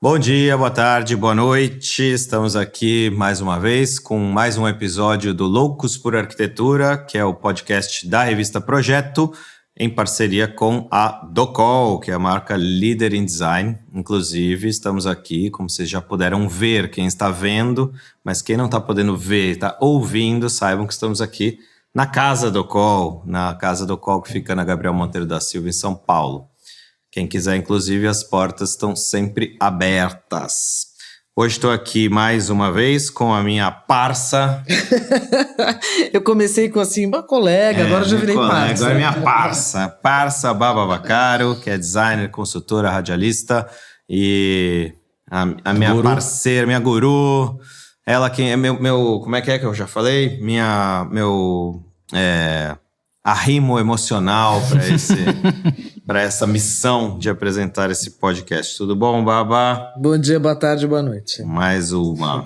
Bom dia, boa tarde, boa noite. Estamos aqui mais uma vez com mais um episódio do Loucos por Arquitetura, que é o podcast da revista Projeto, em parceria com a Docol, que é a marca líder em design. Inclusive, estamos aqui, como vocês já puderam ver, quem está vendo, mas quem não está podendo ver e está ouvindo, saibam que estamos aqui na Casa Docol, na Casa Docol que fica na Gabriel Monteiro da Silva, em São Paulo. Quem quiser, inclusive, as portas estão sempre abertas. Hoje estou aqui mais uma vez com a minha parça. Eu comecei com assim, uma colega, agora já virei parça. Agora é minha parça. Parça Baba Vaccaro, que é designer, consultora, radialista. E a minha guru. Parceira, minha guru. Ela quem é meu como é que eu já falei? Arrimo emocional para essa missão de apresentar esse podcast. Tudo bom, Baba? Bom dia, boa tarde, boa noite. Mais uma.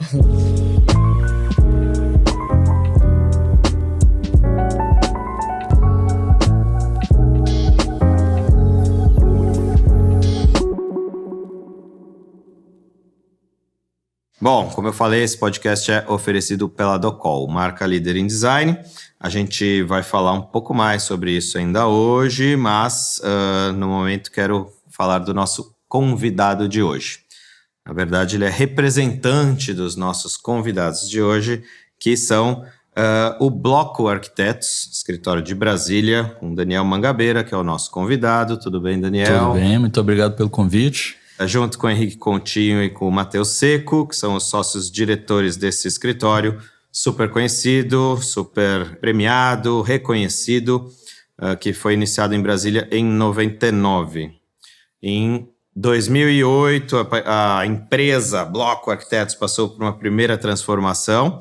Bom, como eu falei, esse podcast é oferecido pela Docol, marca líder em design. A gente vai falar um pouco mais sobre isso ainda hoje, mas no momento quero falar do nosso convidado de hoje. Na verdade, ele é representante dos nossos convidados de hoje, que são o Bloco Arquitetos, escritório de Brasília, com Daniel Mangabeira, que é o nosso convidado. Tudo bem, Daniel? Tudo bem, muito obrigado pelo convite. Junto com o Henrique Continho e com o Matheus Seco, que são os sócios diretores desse escritório, super conhecido, super premiado, reconhecido, que foi iniciado em Brasília em 99. Em 2008, a empresa Bloco Arquitetos passou por uma primeira transformação.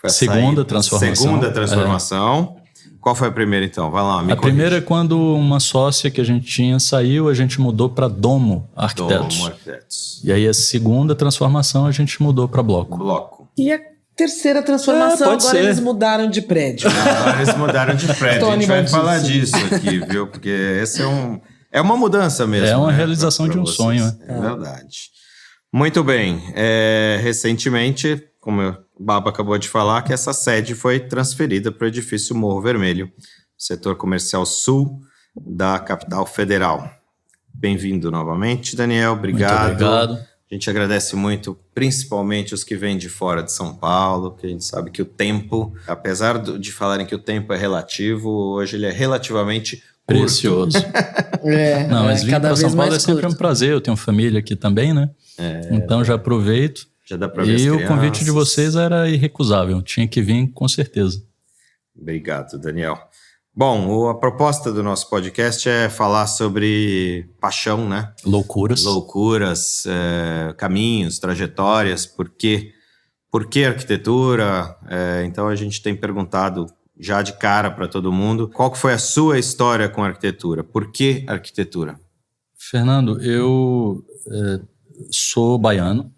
Segunda transformação. Qual foi a primeira, então? Vai lá, me corrige. Primeira é quando uma sócia que a gente tinha saiu, a gente mudou para Domo Arquitetos. Domo Arquitetos. E aí a segunda transformação a gente mudou para Bloco. E a terceira transformação, agora eles mudaram de prédio. Agora eles mudaram de prédio. A gente vai falar disso aqui, viu? Porque esse é uma mudança mesmo. É uma pra realização de um vocês. sonho. É verdade. Muito bem. Recentemente, como o Baba acabou de falar, que essa sede foi transferida para o edifício Morro Vermelho, setor comercial sul da capital federal. Bem-vindo novamente, Daniel. Obrigado. Muito obrigado. A gente agradece muito, principalmente os que vêm de fora de São Paulo, que a gente sabe que o tempo, apesar de falarem que o tempo é relativo, hoje ele é relativamente precioso. Não, mas vir para São Paulo é sempre um prazer. Eu tenho família aqui também, né? Então já aproveito. Já dá para ver as crianças. O convite de vocês era irrecusável. Tinha que vir com certeza. Obrigado, Daniel. Bom, a proposta do nosso podcast é falar sobre paixão, né? Loucuras, caminhos, trajetórias, por que arquitetura? Então a gente tem perguntado já de cara para todo mundo, qual que foi a sua história com a arquitetura? Por que arquitetura? Fernando, eu sou baiano.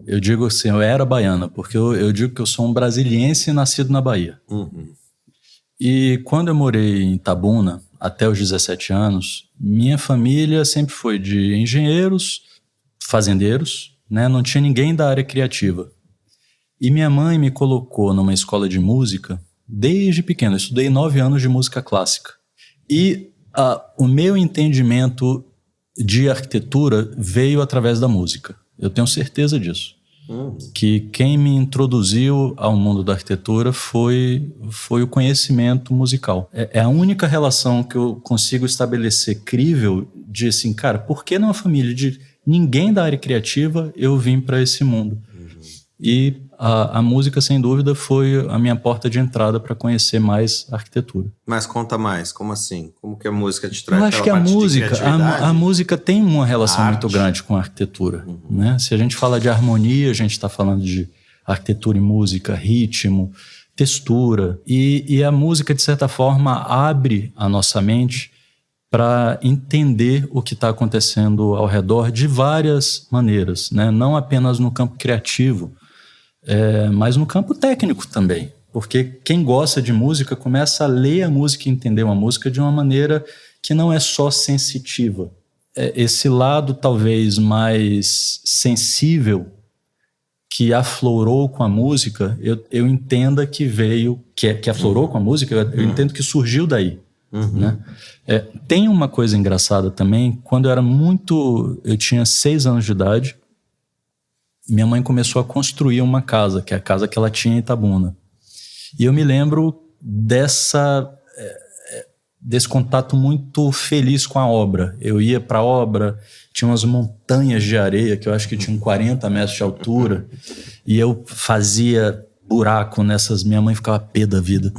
Eu digo assim, eu era baiana, porque eu digo que eu sou um brasiliense nascido na Bahia. Uhum. E quando eu morei em Itabuna, até os 17 anos, minha família sempre foi de engenheiros, fazendeiros, né? Não tinha ninguém da área criativa. E minha mãe me colocou numa escola de música desde pequeno. Eu estudei 9 anos de música clássica. E o meu entendimento de arquitetura veio através da música. Eu tenho certeza disso. Que quem me introduziu ao mundo da arquitetura foi o conhecimento musical. É a única relação que eu consigo estabelecer crível de assim, cara, por que numa família de ninguém da área criativa eu vim para esse mundo? E a música, sem dúvida, foi a minha porta de entrada para conhecer mais arquitetura. Mas conta mais, como assim? Como que a música te traz? Eu acho que a música tem uma relação muito grande com a arquitetura. Né? Se a gente fala de harmonia, a gente está falando de arquitetura e música, ritmo, textura. E a música, de certa forma, abre a nossa mente para entender o que está acontecendo ao redor de várias maneiras, né? Não apenas no campo criativo, mas no campo técnico também. Porque quem gosta de música começa a ler a música e entender uma música de uma maneira que não é só sensitiva. esse lado talvez mais sensível que aflorou com a música, eu entenda que veio, que aflorou com a música, eu entendo que surgiu daí. Né? Tem uma coisa engraçada também, quando eu tinha 6 anos de idade, minha mãe começou a construir uma casa, que é a casa que ela tinha em Itabuna. E eu me lembro desse contato muito feliz com a obra. Eu ia para a obra, tinha umas montanhas de areia, que eu acho que tinham 40 metros de altura, e eu fazia buraco nessas, minha mãe ficava pé da vida.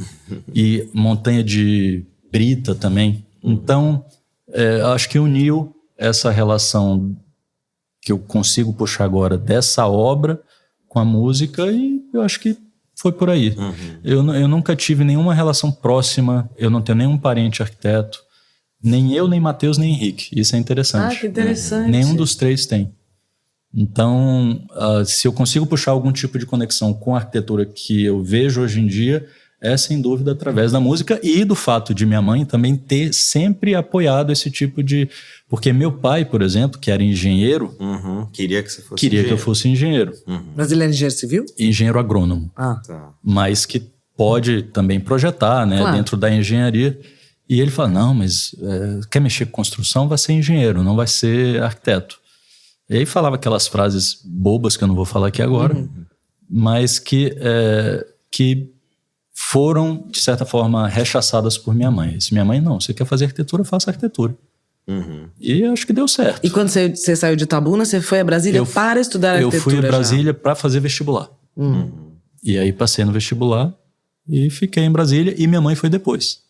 E montanha de brita também. Então, acho que uniu essa relação que eu consigo puxar agora dessa obra com a música, e eu acho que foi por aí. Eu nunca tive nenhuma relação próxima, eu não tenho nenhum parente arquiteto, nem eu, nem Matheus, nem Henrique. Isso é interessante. Ah, que interessante. Nenhum dos 3 tem. Então, se eu consigo puxar algum tipo de conexão com a arquitetura que eu vejo hoje em dia, é sem dúvida através da música e do fato de minha mãe também ter sempre apoiado esse tipo de... Porque meu pai, por exemplo, que era engenheiro... Queria que você fosse Queria que eu fosse engenheiro. Mas ele é engenheiro civil? Engenheiro agrônomo. Tá. Mas que pode também projetar, né, Claro. dentro da engenharia. E ele fala, não, mas quer mexer com construção, vai ser engenheiro, não vai ser arquiteto. E aí falava aquelas frases bobas que eu não vou falar aqui agora, mas que foram, de certa forma, rechaçadas por minha mãe. Disse, minha mãe, não, você quer fazer arquitetura, faça arquitetura. E acho que deu certo. E quando você saiu de Itabuna, você foi a Brasília para estudar arquitetura? Eu fui a Brasília para fazer vestibular. E aí passei no vestibular e fiquei em Brasília, e minha mãe foi depois.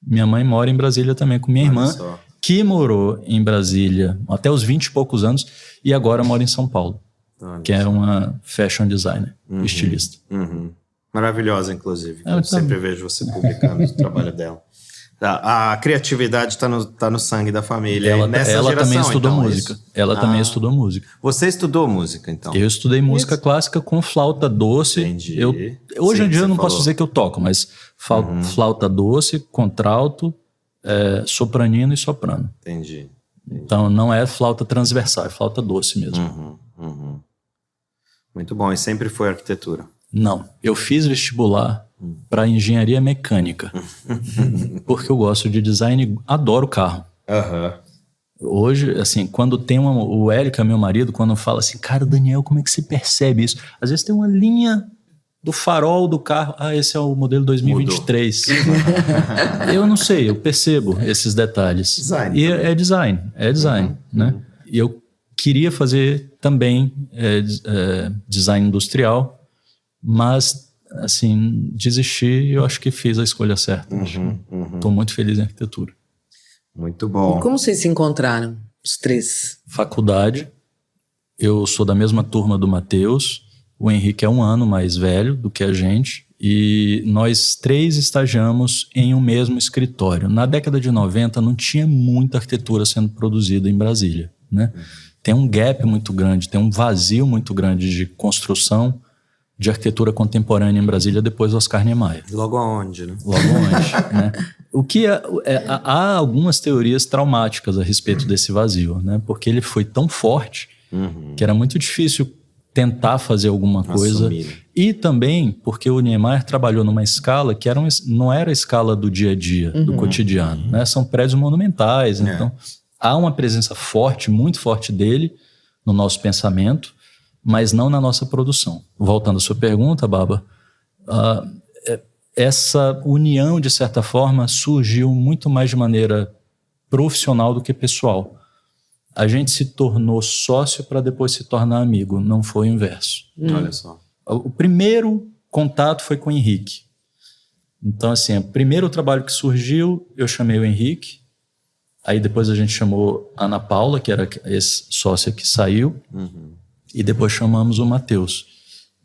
Minha mãe mora em Brasília também com minha irmã, que morou em Brasília até os 20 e poucos anos e agora mora em São Paulo, que é uma fashion designer, estilista. Maravilhosa, inclusive. Eu sempre vejo você publicando o trabalho dela. A criatividade está no sangue da família. Ela geração, também estudou então, música. isso? Ela também estudou música. Você estudou música, então? Eu estudei música clássica com flauta doce. Entendi. Hoje em dia eu não falou. posso dizer que eu toco, mas flauta doce, contralto, sopranino e soprano. Entendi. Então não é flauta transversal, é flauta doce mesmo. Muito bom. E sempre foi arquitetura? Não, eu fiz vestibular para engenharia mecânica, porque eu gosto de design e adoro carro. Hoje, assim, quando tem o Hélio, que é meu marido, quando fala assim, cara, Daniel, como é que você percebe isso? Às vezes tem uma linha do farol do carro, esse é o modelo 2023. Eu não sei, eu percebo esses detalhes. Design e também. é design, né? E eu queria fazer também design industrial, mas, assim, desisti e eu acho que fiz a escolha certa. Estou muito feliz em arquitetura. Muito bom. E como vocês se encontraram, os 3? Faculdade, eu sou da mesma turma do Matheus, o Henrique é 1 ano mais velho do que a gente, e nós 3 estagiamos em um mesmo escritório. Na década de 90 não tinha muita arquitetura sendo produzida em Brasília, né? Tem um gap muito grande, tem um vazio muito grande de construção de arquitetura contemporânea em Brasília depois do Oscar Niemeyer. Logo aonde, né? Logo antes, né? O que há algumas teorias traumáticas a respeito desse vazio, né? Porque ele foi tão forte que era muito difícil tentar fazer alguma coisa. Assumir. E também porque o Niemeyer trabalhou numa escala que não era a escala do dia a dia, do cotidiano, né? São prédios monumentais, então há uma presença forte, muito forte dele no nosso pensamento, mas não na nossa produção. Voltando à sua pergunta, Baba, essa união, de certa forma, surgiu muito mais de maneira profissional do que pessoal. A gente se tornou sócio para depois se tornar amigo, não foi o inverso. Olha só. O primeiro contato foi com o Henrique. Então, assim, o primeiro trabalho que surgiu, eu chamei o Henrique, aí depois a gente chamou a Ana Paula, que era esse sócia que saiu, e depois chamamos o Matheus.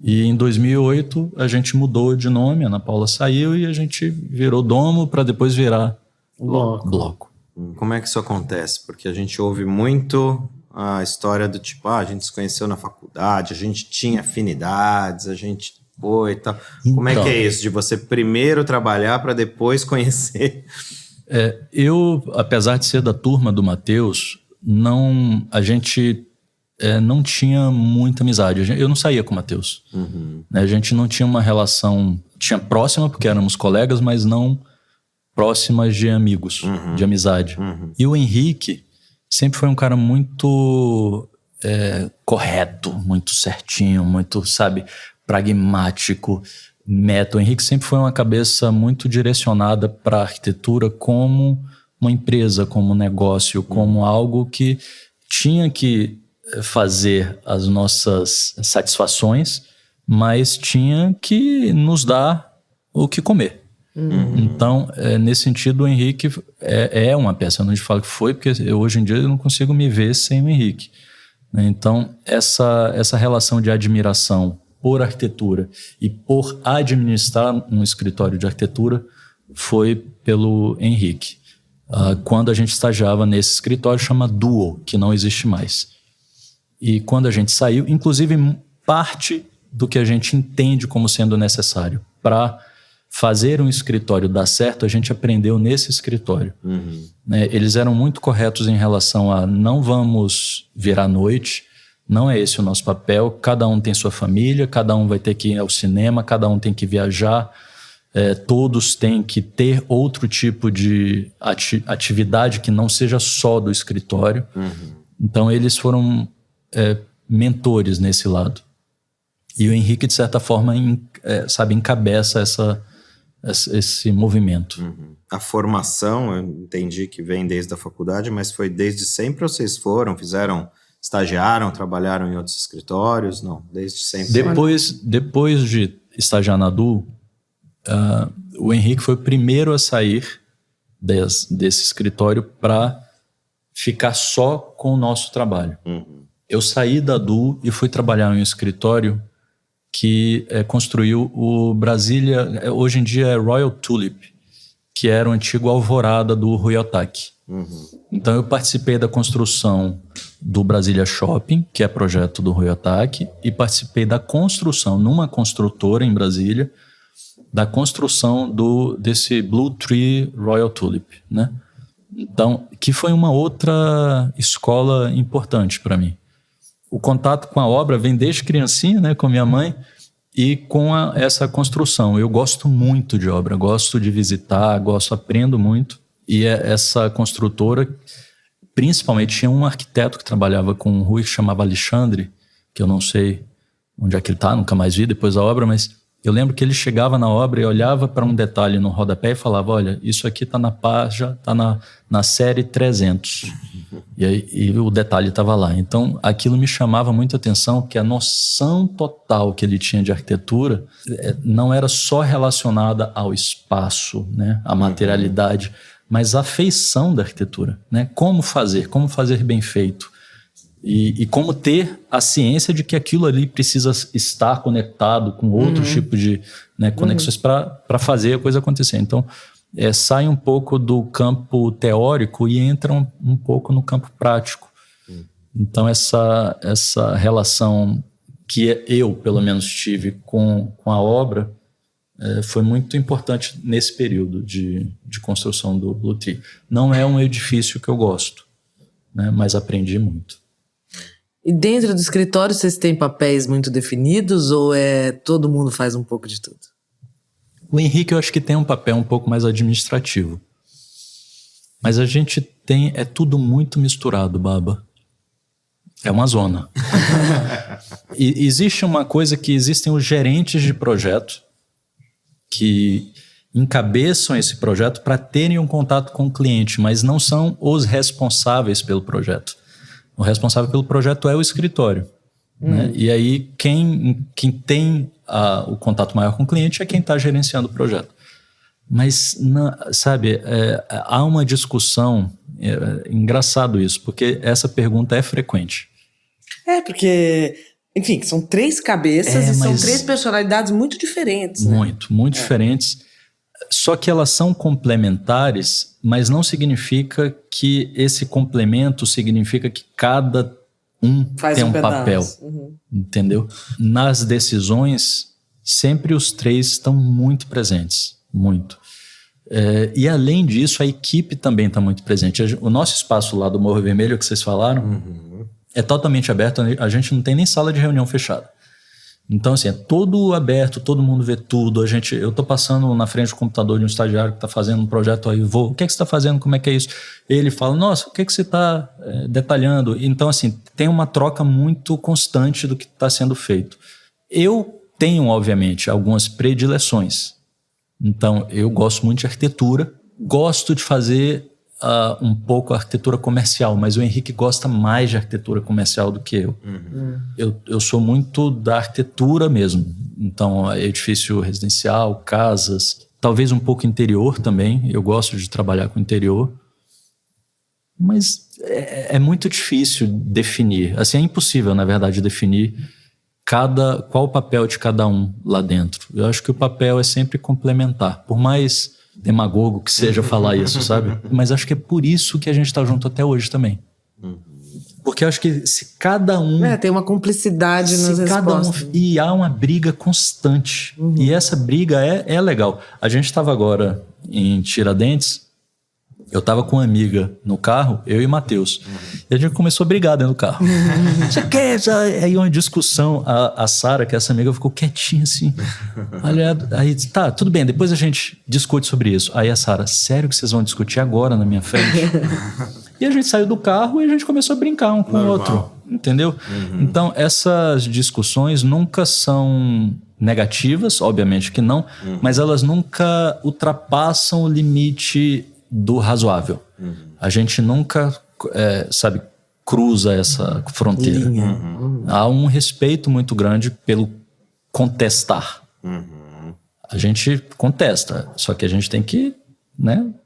E em 2008 a gente mudou de nome, a Ana Paula saiu e a gente virou Domo para depois virar Bloco. Como é que isso acontece? Porque a gente ouve muito a história do tipo, a gente se conheceu na faculdade, a gente tinha afinidades, a gente foi e tal. Como é que é isso? De você primeiro trabalhar para depois conhecer? Eu, apesar de ser da turma do Matheus, a gente não tinha muita amizade. Eu não saía com o Matheus. Né? A gente não tinha uma relação... Tinha próxima, porque éramos colegas, mas não próximas de amigos, de amizade. E o Henrique sempre foi um cara muito correto, muito certinho, muito, sabe, pragmático, meta. O Henrique sempre foi uma cabeça muito direcionada para a arquitetura como uma empresa, como um negócio, como algo que tinha que fazer as nossas satisfações, mas tinha que nos dar o que comer. Então, nesse sentido, o Henrique é uma peça. Eu não te falo que foi, porque hoje em dia eu não consigo me ver sem o Henrique. Então, essa relação de admiração por arquitetura e por administrar um escritório de arquitetura foi pelo Henrique. Quando a gente estagiava nesse escritório, chama Duo, que não existe mais. E quando a gente saiu, inclusive parte do que a gente entende como sendo necessário para fazer um escritório dar certo, a gente aprendeu nesse escritório. Né? Eles eram muito corretos em relação a não vamos virar à noite, não é esse o nosso papel, cada um tem sua família, cada um vai ter que ir ao cinema, cada um tem que viajar, todos têm que ter outro tipo de atividade que não seja só do escritório. Então eles foram mentores nesse lado. E o Henrique, de certa forma, encabeça esse movimento. A formação, eu entendi que vem desde a faculdade, mas foi desde sempre ou vocês estagiaram, trabalharam em outros escritórios? Não, desde sempre. Depois de estagiar na Du, o Henrique foi o primeiro a sair desse escritório para ficar só com o nosso trabalho. Eu saí da Du e fui trabalhar em um escritório que construiu o Brasília, hoje em dia é Royal Tulip, que era o antigo Alvorada do Rui Otaki. Então eu participei da construção do Brasília Shopping, que é projeto do Rui Otaki, e participei da construção, numa construtora em Brasília, da construção desse Blue Tree Royal Tulip, né? Então, que foi uma outra escola importante para mim. O contato com a obra vem desde criancinha, né, com minha mãe, e com essa construção. Eu gosto muito de obra, gosto de visitar, aprendo muito. E essa construtora, principalmente, tinha um arquiteto que trabalhava com o Rui, que chamava Alexandre, que eu não sei onde é que ele está, nunca mais vi depois da obra, mas eu lembro que ele chegava na obra e olhava para um detalhe no rodapé e falava, olha, isso aqui está na página, está na série 300. E o detalhe estava lá. Então, aquilo me chamava muita atenção, porque a noção total que ele tinha de arquitetura não era só relacionada ao espaço, né, à materialidade, mas à feição da arquitetura, né? Como fazer bem feito. E como ter a ciência de que aquilo ali precisa estar conectado com outro tipo de, né, conexões para fazer a coisa acontecer. Então, sai um pouco do campo teórico e entra um pouco no campo prático. Então, essa relação que eu, pelo menos, tive com a obra foi muito importante nesse período de construção do Blue Tree. Não é um edifício que eu gosto, né, mas aprendi muito. E dentro do escritório vocês têm papéis muito definidos ou todo mundo faz um pouco de tudo? O Henrique eu acho que tem um papel um pouco mais administrativo. Mas a gente é tudo muito misturado, Baba. É uma zona. E existe uma coisa que existem os gerentes de projeto que encabeçam esse projeto para terem um contato com o cliente, mas não são os responsáveis pelo projeto. O responsável pelo projeto é o escritório. Né? E aí quem tem o contato maior com o cliente é quem está gerenciando o projeto. Mas, sabe, há uma discussão, engraçado isso, porque essa pergunta é frequente. Porque, enfim, são 3 cabeças e são 3 personalidades muito diferentes. Né? Muito diferentes. Só que elas são complementares, mas não significa que esse complemento significa que cada tem um papel, entendeu? Nas decisões, sempre os 3 estão muito presentes, muito. E além disso, a equipe também está muito presente. O nosso espaço lá do Morro Vermelho, que vocês falaram, é totalmente aberto. A gente não tem nem sala de reunião fechada. Então, assim, é todo aberto, todo mundo vê tudo. Eu tô passando na frente do computador de um estagiário que está fazendo um projeto aí, o que é que você está fazendo, como é que é isso? Ele fala, nossa, o que é que você está detalhando? Então, assim, tem uma troca muito constante do que está sendo feito. Eu tenho, obviamente, algumas predileções. Então, eu gosto muito de arquitetura, gosto de fazer um pouco a arquitetura comercial, mas o Henrique gosta mais de arquitetura comercial do que eu. Eu sou muito da arquitetura mesmo. Então, edifício residencial, casas, talvez um pouco interior também. Eu gosto de trabalhar com interior. Mas é muito difícil definir. Assim, é impossível, na verdade, definir qual o papel de cada um lá dentro. Eu acho que o papel é sempre complementar. Por mais demagogo que seja falar isso, sabe? Mas acho que é por isso que a gente está junto até hoje também. Porque eu acho que se cada um... tem uma cumplicidade nas respostas. E há uma briga constante. E essa briga é legal. A gente estava agora em Tiradentes, eu estava com uma amiga no carro, eu e o Matheus. E a gente começou a brigar dentro do carro. Você quer? Aí uma discussão. A Sara, que é essa amiga, ficou quietinha assim. Aí, tá, tudo bem, depois a gente discute sobre isso. Aí a Sara, sério que vocês vão discutir agora na minha frente? E a gente saiu do carro e a gente começou a brincar um com o outro. Entendeu? Então, essas discussões nunca são negativas, obviamente que não, mas elas nunca ultrapassam o limite do razoável. A gente nunca, cruza essa fronteira. Há um respeito muito grande pelo contestar. A gente contesta, só que a gente tem que,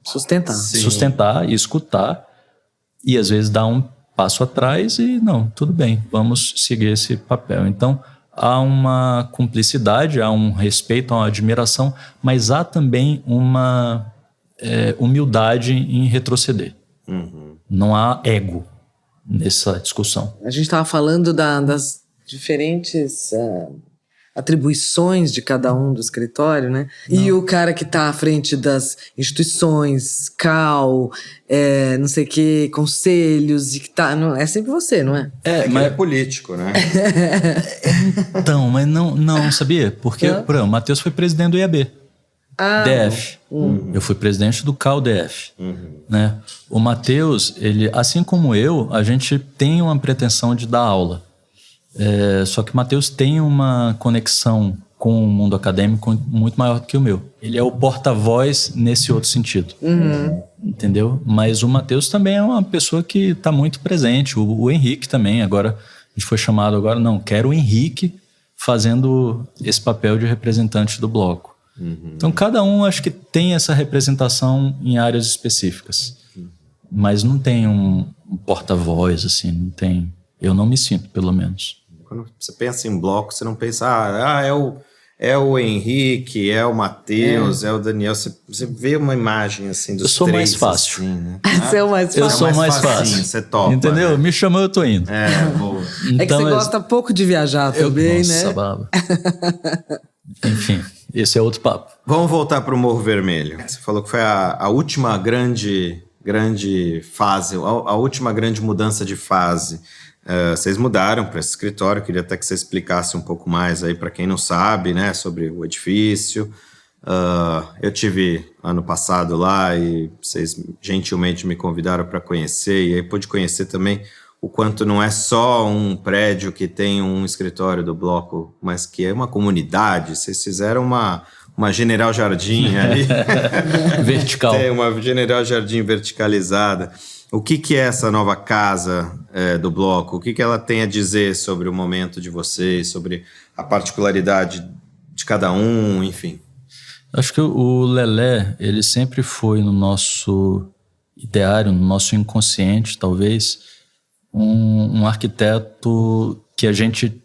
sustentar e escutar e às vezes dar um passo atrás e não, tudo bem, vamos seguir esse papel. Então, há uma cumplicidade, há um respeito, há uma admiração, mas há também uma humildade em retroceder. Não há ego nessa discussão. A gente estava falando das diferentes atribuições de cada um do escritório, né? E o cara que está à frente das instituições, CAL, não sei o que, conselhos, e que tá, não, é sempre você, não é? Mas é político, né? Então, mas não sabia? Porque, por exemplo, o Matheus foi presidente do IAB. DF. Eu fui presidente do CAL DF. Né? O Matheus, ele, assim como eu, a gente tem uma pretensão de dar aula. Só que o Matheus tem uma conexão com o mundo acadêmico muito maior do que o meu. Ele é o porta-voz nesse outro sentido. Entendeu? Mas o Matheus também é uma pessoa que está muito presente. O Henrique também. Agora, a gente foi chamado agora, quero o Henrique fazendo esse papel de representante do bloco. Então, cada um acho que tem essa representação em áreas específicas. Mas não tem um porta-voz, assim, não tem... Eu não me sinto, pelo menos. Quando você pensa em bloco, você não pensa, é o Henrique, é o Matheus, é o Daniel. Você vê uma imagem, assim, dos três. Eu sou mais fácil. Assim, né? Você é o mais fácil. Eu sou mais fácil. Você topa. Entendeu? Né? Me chamou, eu tô indo. Boa. É que você gosta pouco de viajar também, né? Nossa, baba. Enfim, esse é outro papo. Vamos voltar para o Morro Vermelho. Você falou que foi a última grande fase, a última grande mudança de fase. Vocês mudaram para esse escritório, queria até que você explicasse um pouco mais aí para quem não sabe, né, sobre o edifício. Eu tive ano passado lá e vocês gentilmente me convidaram para conhecer, e aí pude conhecer também o quanto não é só um prédio que tem um escritório do bloco, mas que é uma comunidade. Vocês fizeram uma General Jardim ali. Vertical. Tem uma General Jardim verticalizada. O que é essa nova casa do bloco? O que ela tem a dizer sobre o momento de vocês, sobre a particularidade de cada um, enfim? Acho que o Lelé, ele sempre foi no nosso ideário, no nosso inconsciente, talvez, um arquiteto que a gente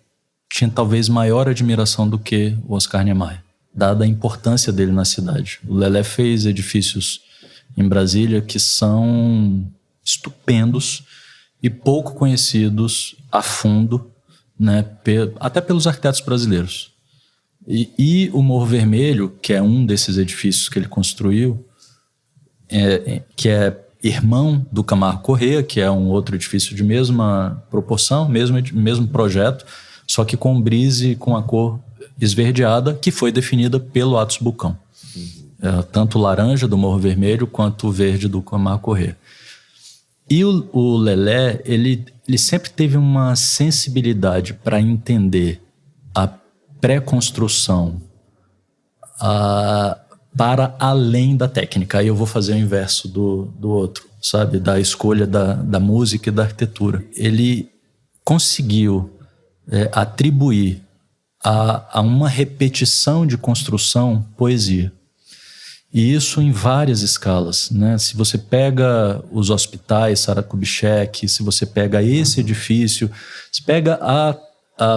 tinha talvez maior admiração do que o Oscar Niemeyer, dada a importância dele na cidade. O Lelé fez edifícios em Brasília que são estupendos e pouco conhecidos a fundo, né, até pelos arquitetos brasileiros. E o Morro Vermelho, que é um desses edifícios que ele construiu, que é irmão do Camargo Corrêa, que é um outro edifício de mesma proporção, mesmo projeto, só que com brise com a cor esverdeada, que foi definida pelo Atos Bulcão. Tanto o laranja do Morro Vermelho quanto o verde do Camargo Corrêa. E o Lelé, ele sempre teve uma sensibilidade para entender a pré-construção para além da técnica. Aí eu vou fazer o inverso do outro, sabe? Da escolha da música e da arquitetura. Ele conseguiu atribuir a uma repetição de construção poesia. E isso em várias escalas, né? Se você pega os hospitais, Sara Kubitschek, se você pega esse edifício, se pega a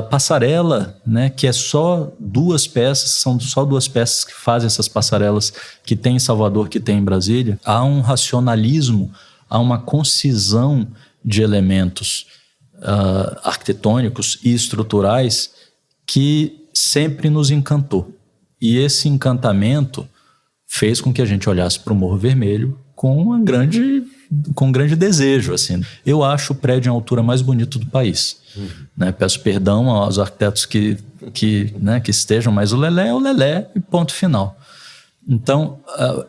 passarela, né? Que é só 2 peças, são só 2 peças que fazem essas passarelas que tem em Salvador, que tem em Brasília. Há um racionalismo, há uma concisão de elementos arquitetônicos e estruturais que sempre nos encantou. E esse encantamento fez com que a gente olhasse para o Morro Vermelho com um grande desejo. Assim. Eu acho o prédio em altura mais bonito do país. Né? Peço perdão aos arquitetos que estejam, mas o Lelé é o Lelé e ponto final. Então,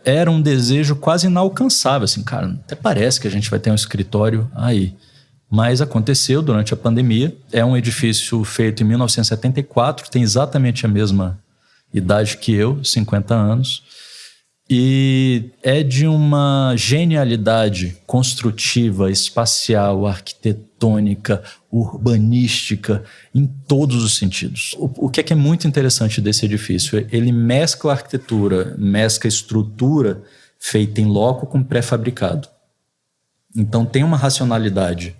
era um desejo quase inalcançável. Assim, cara, até parece que a gente vai ter um escritório aí. Mas aconteceu durante a pandemia. É um edifício feito em 1974, tem exatamente a mesma idade que eu, 50 anos. E é de uma genialidade construtiva, espacial, arquitetônica, urbanística, em todos os sentidos. O que é muito interessante desse edifício? Ele mescla arquitetura, mescla estrutura feita em loco com pré-fabricado. Então tem uma racionalidade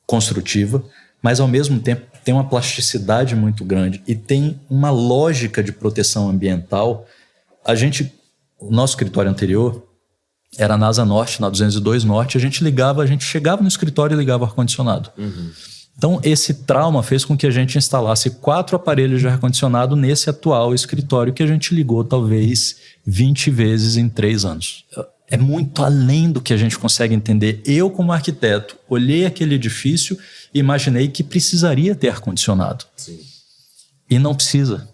construtiva, mas ao mesmo tempo tem uma plasticidade muito grande e tem uma lógica de proteção ambiental. O nosso escritório anterior era na Asa Norte, na 202 Norte. A gente chegava no escritório e ligava o ar-condicionado. Então, esse trauma fez com que a gente instalasse 4 aparelhos de ar-condicionado nesse atual escritório que a gente ligou talvez 20 vezes em 3 anos. É muito além do que a gente consegue entender. Eu, como arquiteto, olhei aquele edifício e imaginei que precisaria ter ar-condicionado. Sim. E não precisa.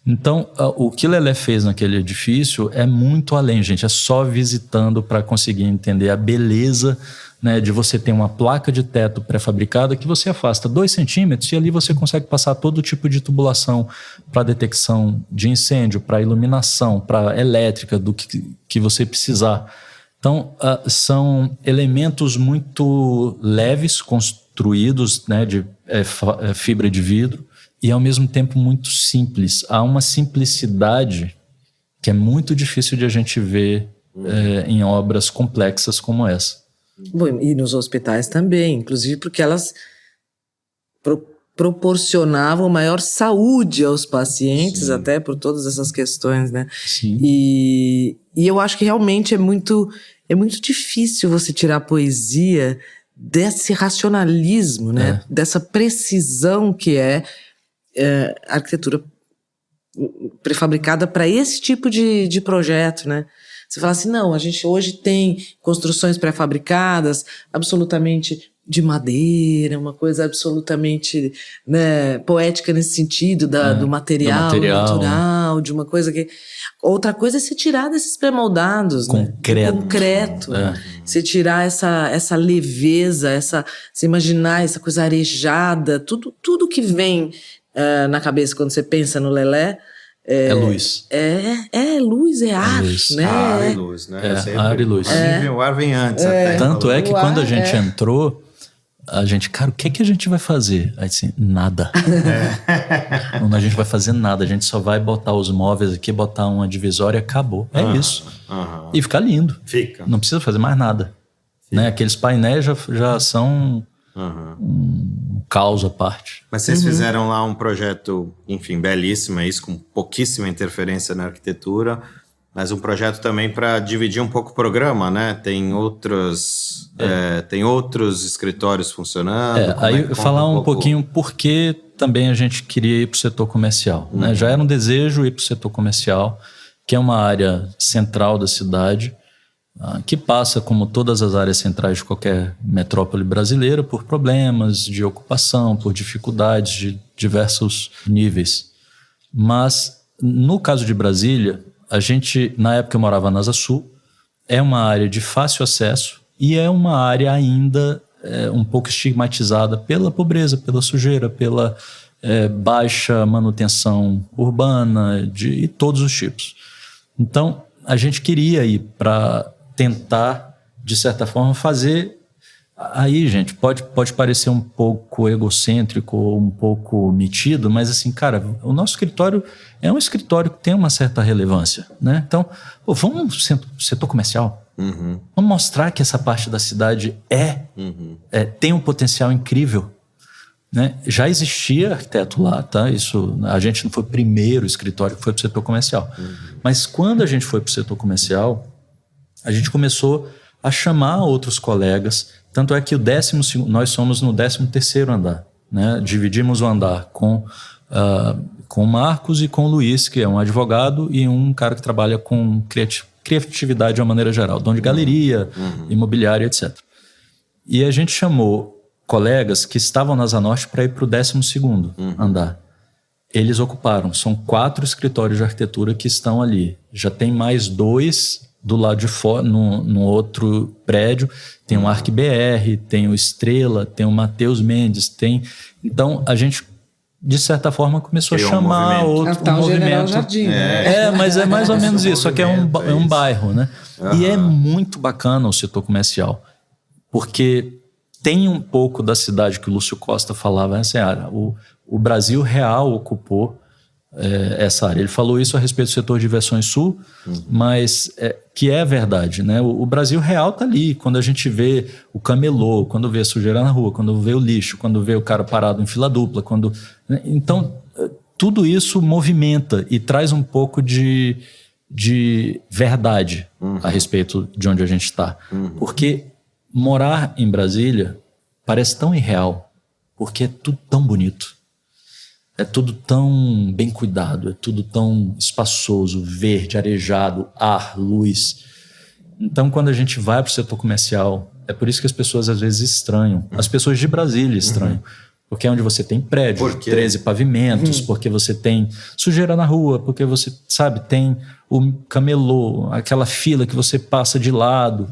Então, o que Lelé fez naquele edifício é muito além, gente. É só visitando para conseguir entender a beleza, né, de você ter uma placa de teto pré-fabricada que você afasta 2 centímetros e ali você consegue passar todo tipo de tubulação para detecção de incêndio, para iluminação, para elétrica, do que você precisar. Então, são elementos muito leves, construídos, né, de fibra de vidro, e ao mesmo tempo muito simples. Há uma simplicidade que é muito difícil de a gente ver em obras complexas como essa. Bom, e nos hospitais também, inclusive porque elas proporcionavam maior saúde aos pacientes, sim, até por todas essas questões, né? Sim. E eu acho que realmente é muito difícil você tirar a poesia desse racionalismo, né? Dessa precisão que é a arquitetura prefabricada para esse tipo de projeto, né? Você fala assim, não, a gente hoje tem construções pré-fabricadas absolutamente de madeira, uma coisa absolutamente, né, poética nesse sentido do material natural, de uma coisa que... Outra coisa é você tirar desses pré-moldados, concreto. Você tirar essa leveza, você imaginar essa coisa arejada, tudo que vem na cabeça quando você pensa no Lelé. É luz. É luz, é ar, luz. né? Ar e luz, né? Ar e luz. O ar vem antes até. Tanto é que quando a gente entrou, a gente, cara, o que a gente vai fazer? Aí assim, nada. Não, a gente vai fazer nada, a gente só vai botar os móveis aqui, botar uma divisória e acabou. É isso. E ficar lindo. Fica. Não precisa fazer mais nada. Né? Aqueles painéis já são um caos à parte. Mas vocês fizeram lá um projeto, enfim, belíssimo, é isso, com pouquíssima interferência na arquitetura, mas um projeto também para dividir um pouco o programa, né? Tem outros escritórios funcionando. Aí falar um pouquinho por que também a gente queria ir para o setor comercial. Né? Já era um desejo ir para o setor comercial, que é uma área central da cidade, que passa, como todas as áreas centrais de qualquer metrópole brasileira, por problemas de ocupação, por dificuldades de diversos níveis. Mas, no caso de Brasília, a gente, na época eu morava na Asa Sul, é uma área de fácil acesso e é uma área ainda um pouco estigmatizada pela pobreza, pela sujeira, pela baixa manutenção urbana de todos os tipos. Então, a gente queria ir para tentar, de certa forma, fazer... Aí, gente, pode parecer um pouco egocêntrico ou um pouco metido, mas assim, cara, o nosso escritório é um escritório que tem uma certa relevância, né? Então, vamos no setor comercial. Uhum. Vamos mostrar que essa parte da cidade tem um potencial incrível, né? Já existia arquiteto lá, tá? Isso, a gente não foi o primeiro escritório que foi para o setor comercial. Uhum. Mas quando a gente foi para o setor comercial, a gente começou a chamar outros colegas. Tanto é que nós somos no 13º andar, né? Dividimos o andar com o Marcos e com o Luiz, que é um advogado e um cara que trabalha com criatividade de uma maneira geral, dono de galeria, imobiliária, etc. E a gente chamou colegas que estavam na Asa Norte para ir para o 12º andar. Eles ocuparam, são 4 escritórios de arquitetura que estão ali. Já tem mais 2 do lado de fora, no outro prédio. Tem o ArcBR, tem o Estrela, tem o Matheus Mendes, tem... Então, a gente, de certa forma, começou a chamar outro movimento. General Jardim, mas é mais ou menos isso, só que é um bairro, né? E é muito bacana o setor comercial, porque tem um pouco da cidade que o Lúcio Costa falava, assim, o Brasil real ocupou essa área. Ele falou isso a respeito do setor de versões sul, mas que é verdade, né? O Brasil real está ali. Quando a gente vê o camelô, quando vê a sujeira na rua, quando vê o lixo, quando vê o cara parado em fila dupla, né? Então, tudo isso movimenta e traz um pouco de verdade a respeito de onde a gente está. Porque morar em Brasília parece tão irreal, porque é tudo tão bonito. É tudo tão bem cuidado, é tudo tão espaçoso, verde, arejado, ar, luz. Então, quando a gente vai para o setor comercial, é por isso que as pessoas às vezes estranham. As pessoas de Brasília estranham. Porque é onde você tem prédio, 13 pavimentos, porque você tem sujeira na rua, porque você, sabe, tem o camelô, aquela fila que você passa de lado.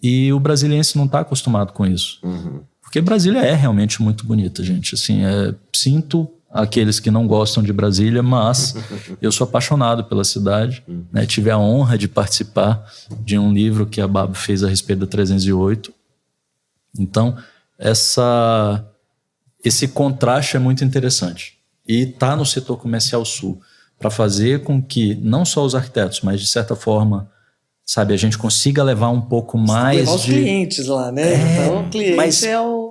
E o brasiliense não está acostumado com isso. Porque Brasília é realmente muito bonita, gente. Assim, sinto aqueles que não gostam de Brasília, mas eu sou apaixonado pela cidade, né? Tive a honra de participar de um livro que a Babo fez a respeito da 308. Então, esse contraste é muito interessante. E está no setor comercial sul, para fazer com que não só os arquitetos, mas de certa forma, sabe, a gente consiga levar um pouco mais levar os clientes lá, né? Então o cliente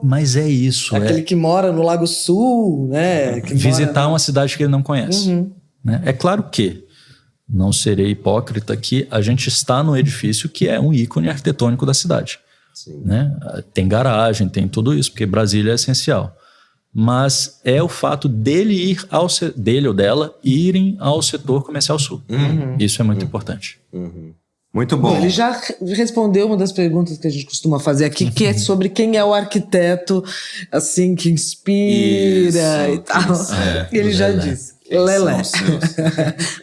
mas é isso. Aquele que mora no Lago Sul, né? Que visitar uma cidade que ele não conhece. Né? É claro que, não serei hipócrita, que a gente está no edifício que é um ícone arquitetônico da cidade. Né? Tem garagem, tem tudo isso, porque Brasília é essencial. Mas é o fato dele ou dela irem ao setor comercial sul. Isso é muito importante. Muito bom. Ele já respondeu uma das perguntas que a gente costuma fazer aqui, que é sobre quem é o arquiteto, assim, que inspira e tal. Ele já disse. Lelé.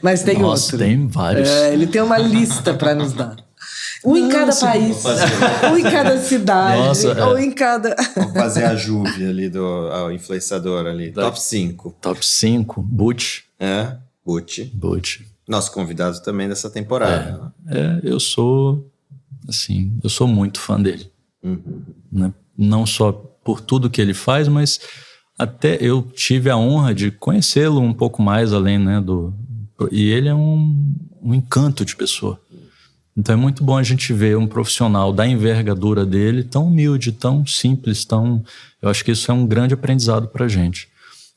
Mas tem outro. Tem vários. Ele tem uma lista para nos dar. Um em cada país, um em cada cidade, ou em cada... Vamos fazer a Juve ali, o influenciador ali. Top 5. Top 5, Butch. Butch. Nosso convidado também dessa temporada. Eu sou muito fã dele. Né? Não só por tudo que ele faz, mas até eu tive a honra de conhecê-lo um pouco mais além, né, e ele é um encanto de pessoa. Então é muito bom a gente ver um profissional da envergadura dele, tão humilde, tão simples, eu acho que isso é um grande aprendizado pra gente.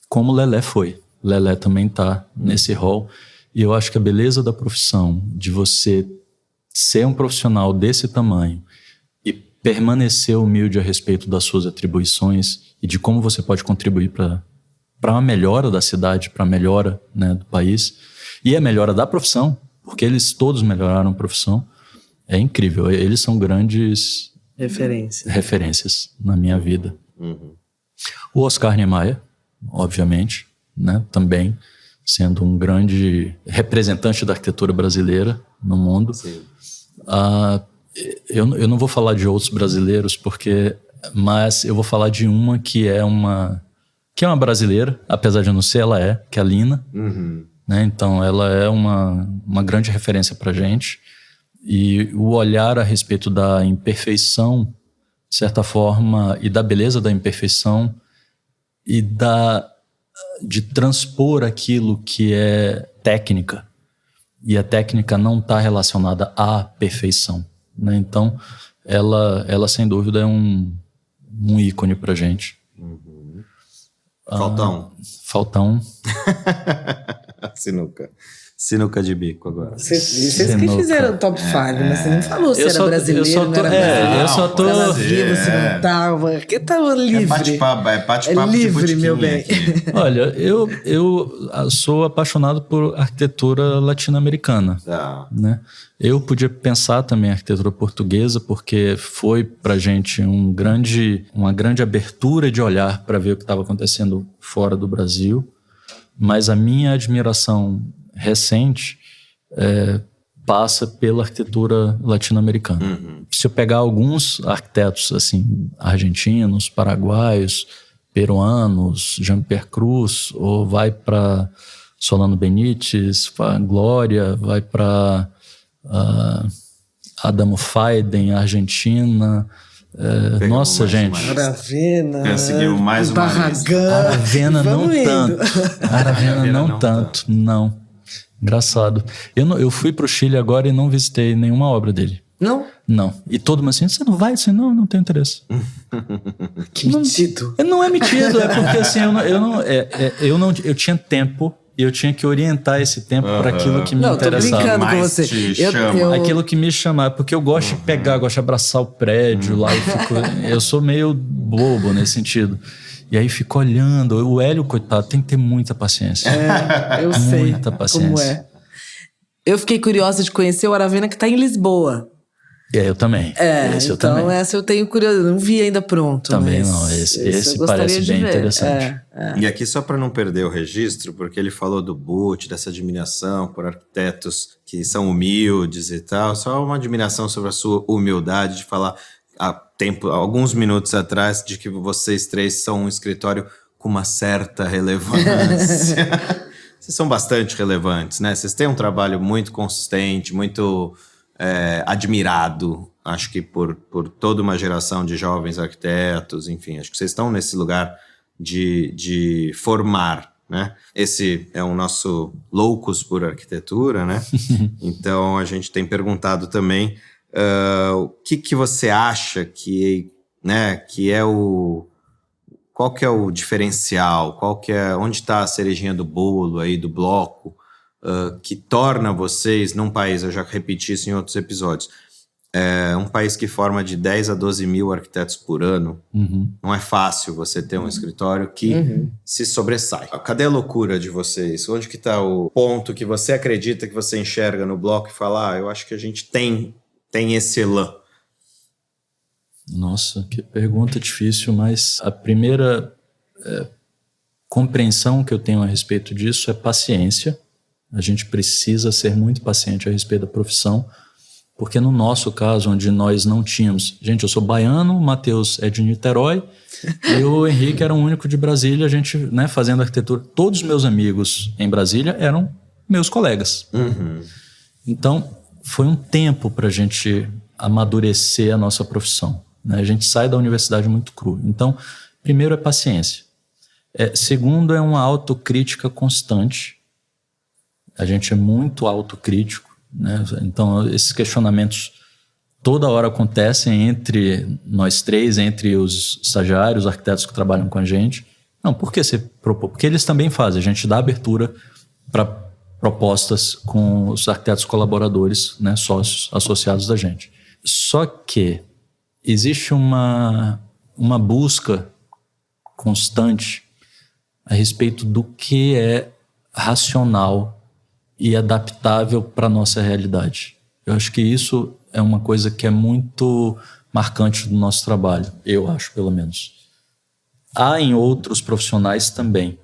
Como o Lelé foi. Lelé também tá nesse rol. E eu acho que a beleza da profissão, de você ser um profissional desse tamanho e permanecer humilde a respeito das suas atribuições e de como você pode contribuir para uma melhora da cidade, para a melhora, né, do país, e a melhora da profissão, porque eles todos melhoraram a profissão, É incrível. Eles são grandes referências na minha vida. O Oscar Niemeyer, obviamente, né? Também sendo um grande representante da arquitetura brasileira no mundo. Eu não vou falar de outros brasileiros, mas eu vou falar de uma que é uma brasileira, apesar de eu não ser, ela que é a Lina. Né? Então ela é uma grande referência pra gente. E o olhar a respeito da imperfeição, de certa forma, e da beleza da imperfeição, e de transpor aquilo que é técnica, e a técnica não está relacionada à perfeição. Né? Então, ela sem dúvida é um ícone pra gente. Faltão. Sinuca de bico agora. Vocês que fizeram o top 5, mas você não falou se era brasileiro, não era eu só tô... Tava vivo, se não tava. Porque tava livre. É bate-papo livre, meu bem. Olha, eu sou apaixonado por arquitetura latino-americana. Né? Eu podia pensar também em arquitetura portuguesa, porque foi pra gente uma grande abertura de olhar para ver o que estava acontecendo fora do Brasil. Mas a minha admiração recente passa pela arquitetura latino-americana. Se eu pegar alguns arquitetos assim, argentinos, paraguaios, peruanos, Jean-Pierre Cruz, ou vai para Solano Benítez, Glória, vai para Adamo Faiden, Argentina. Nossa, gente. Aravena. Conseguiu mais uma vez. Aravena não tanto. Aravena não tanto. Não. Engraçado. Eu fui pro Chile agora e não visitei nenhuma obra dele. Não? Não. E todo mundo assim, você não vai? Assim, não tenho interesse. Que metido. Não é metido, é porque assim, eu tinha tempo. E eu tinha que orientar esse tempo para aquilo que me interessava. Tô brincando com você. Aquilo que me chamava, porque eu gosto de pegar, gosto de abraçar o prédio lá e eu sou meio bobo nesse sentido. E aí fico olhando. O Hélio, coitado, tem que ter muita paciência. Eu sei. Muita paciência. Como é. Eu fiquei curiosa de conhecer o Aravena, que tá em Lisboa. Eu também. Essa eu tenho curiosidade. Não vi ainda pronto. Também não. Esse parece bem interessante. E aqui, só para não perder o registro, porque ele falou do Butch, dessa admiração por arquitetos que são humildes e tal. Só uma admiração sobre a sua humildade de falar alguns minutos atrás de que vocês três são um escritório com uma certa relevância. Vocês são bastante relevantes, né? Vocês têm um trabalho muito consistente, muito... admirado, acho que por toda uma geração de jovens arquitetos, enfim, acho que vocês estão nesse lugar de formar, né? Esse é o nosso Loucos por Arquitetura, né? Então a gente tem perguntado também o que você acha que é qual que é o diferencial, onde está a cerejinha do bolo aí do bloco, que torna vocês, num país, eu já repeti isso em outros episódios, um país que forma de 10 a 12 mil arquitetos por ano. Não é fácil você ter um escritório que se sobressai. Cadê a loucura de vocês? Onde que está o ponto que você acredita, que você enxerga no bloco e fala, eu acho que a gente tem esse elan? Nossa, que pergunta difícil, mas a primeira compreensão que eu tenho a respeito disso é paciência. A gente precisa ser muito paciente a respeito da profissão, porque no nosso caso, onde nós não tínhamos... Gente, eu sou baiano, o Matheus é de Niterói, e o Henrique era o único de Brasília, a gente, né, fazendo arquitetura. Todos os meus amigos em Brasília eram meus colegas. Então, foi um tempo para a gente amadurecer a nossa profissão. Né? A gente sai da universidade muito cru. Então, primeiro é paciência. Segundo, é uma autocrítica constante. A gente é muito autocrítico, né? Então esses questionamentos toda hora acontecem entre nós três, entre os estagiários, os arquitetos que trabalham com a gente. Não, por que você propôs? Porque eles também fazem, a gente dá abertura para propostas com os arquitetos colaboradores, né, sócios associados da gente. Só que existe uma busca constante a respeito do que é racional e adaptável para a nossa realidade. Eu acho que isso é uma coisa que é muito marcante do nosso trabalho, eu acho, pelo menos. Há em outros profissionais também,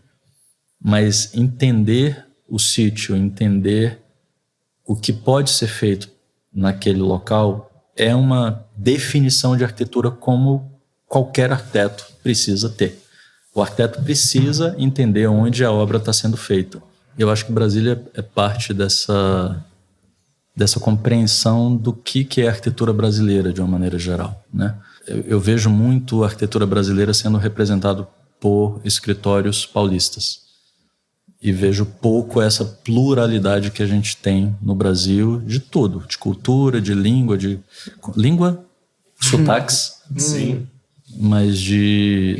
mas entender o sítio, entender o que pode ser feito naquele local é uma definição de arquitetura como qualquer arquiteto precisa ter. O arquiteto precisa entender onde a obra está sendo feita. Eu acho que Brasília é parte dessa compreensão do que é a arquitetura brasileira de uma maneira geral, né? Eu vejo muito a arquitetura brasileira sendo representado por escritórios paulistas e vejo pouco essa pluralidade que a gente tem no Brasil de tudo, de cultura, de língua, sotaques, Sim. mas de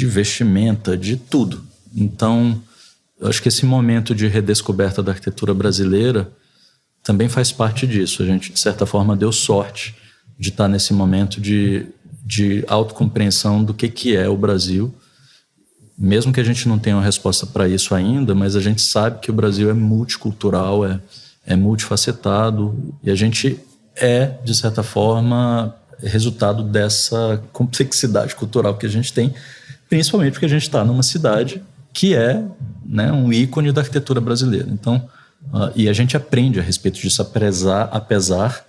vestimenta, de tudo. Então, eu acho que esse momento de redescoberta da arquitetura brasileira também faz parte disso. A gente, de certa forma, deu sorte de estar nesse momento de autocompreensão do que é o Brasil, mesmo que a gente não tenha uma resposta para isso ainda, mas a gente sabe que o Brasil é multicultural, é multifacetado, e a gente de certa forma, resultado dessa complexidade cultural que a gente tem, principalmente porque a gente está numa cidade que é, né, um ícone da arquitetura brasileira. Então, e a gente aprende a respeito disso, apesar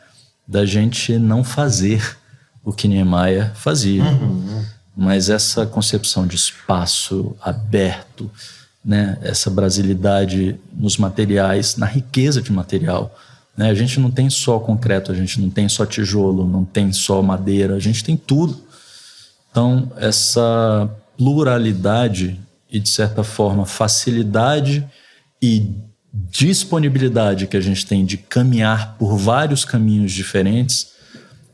da gente não fazer o que Niemeyer fazia. Mas essa concepção de espaço aberto, né, essa brasilidade nos materiais, na riqueza de material, né? A gente não tem só concreto, a gente não tem só tijolo, não tem só madeira, a gente tem tudo. Então, essa pluralidade e, de certa forma, facilidade e disponibilidade que a gente tem de caminhar por vários caminhos diferentes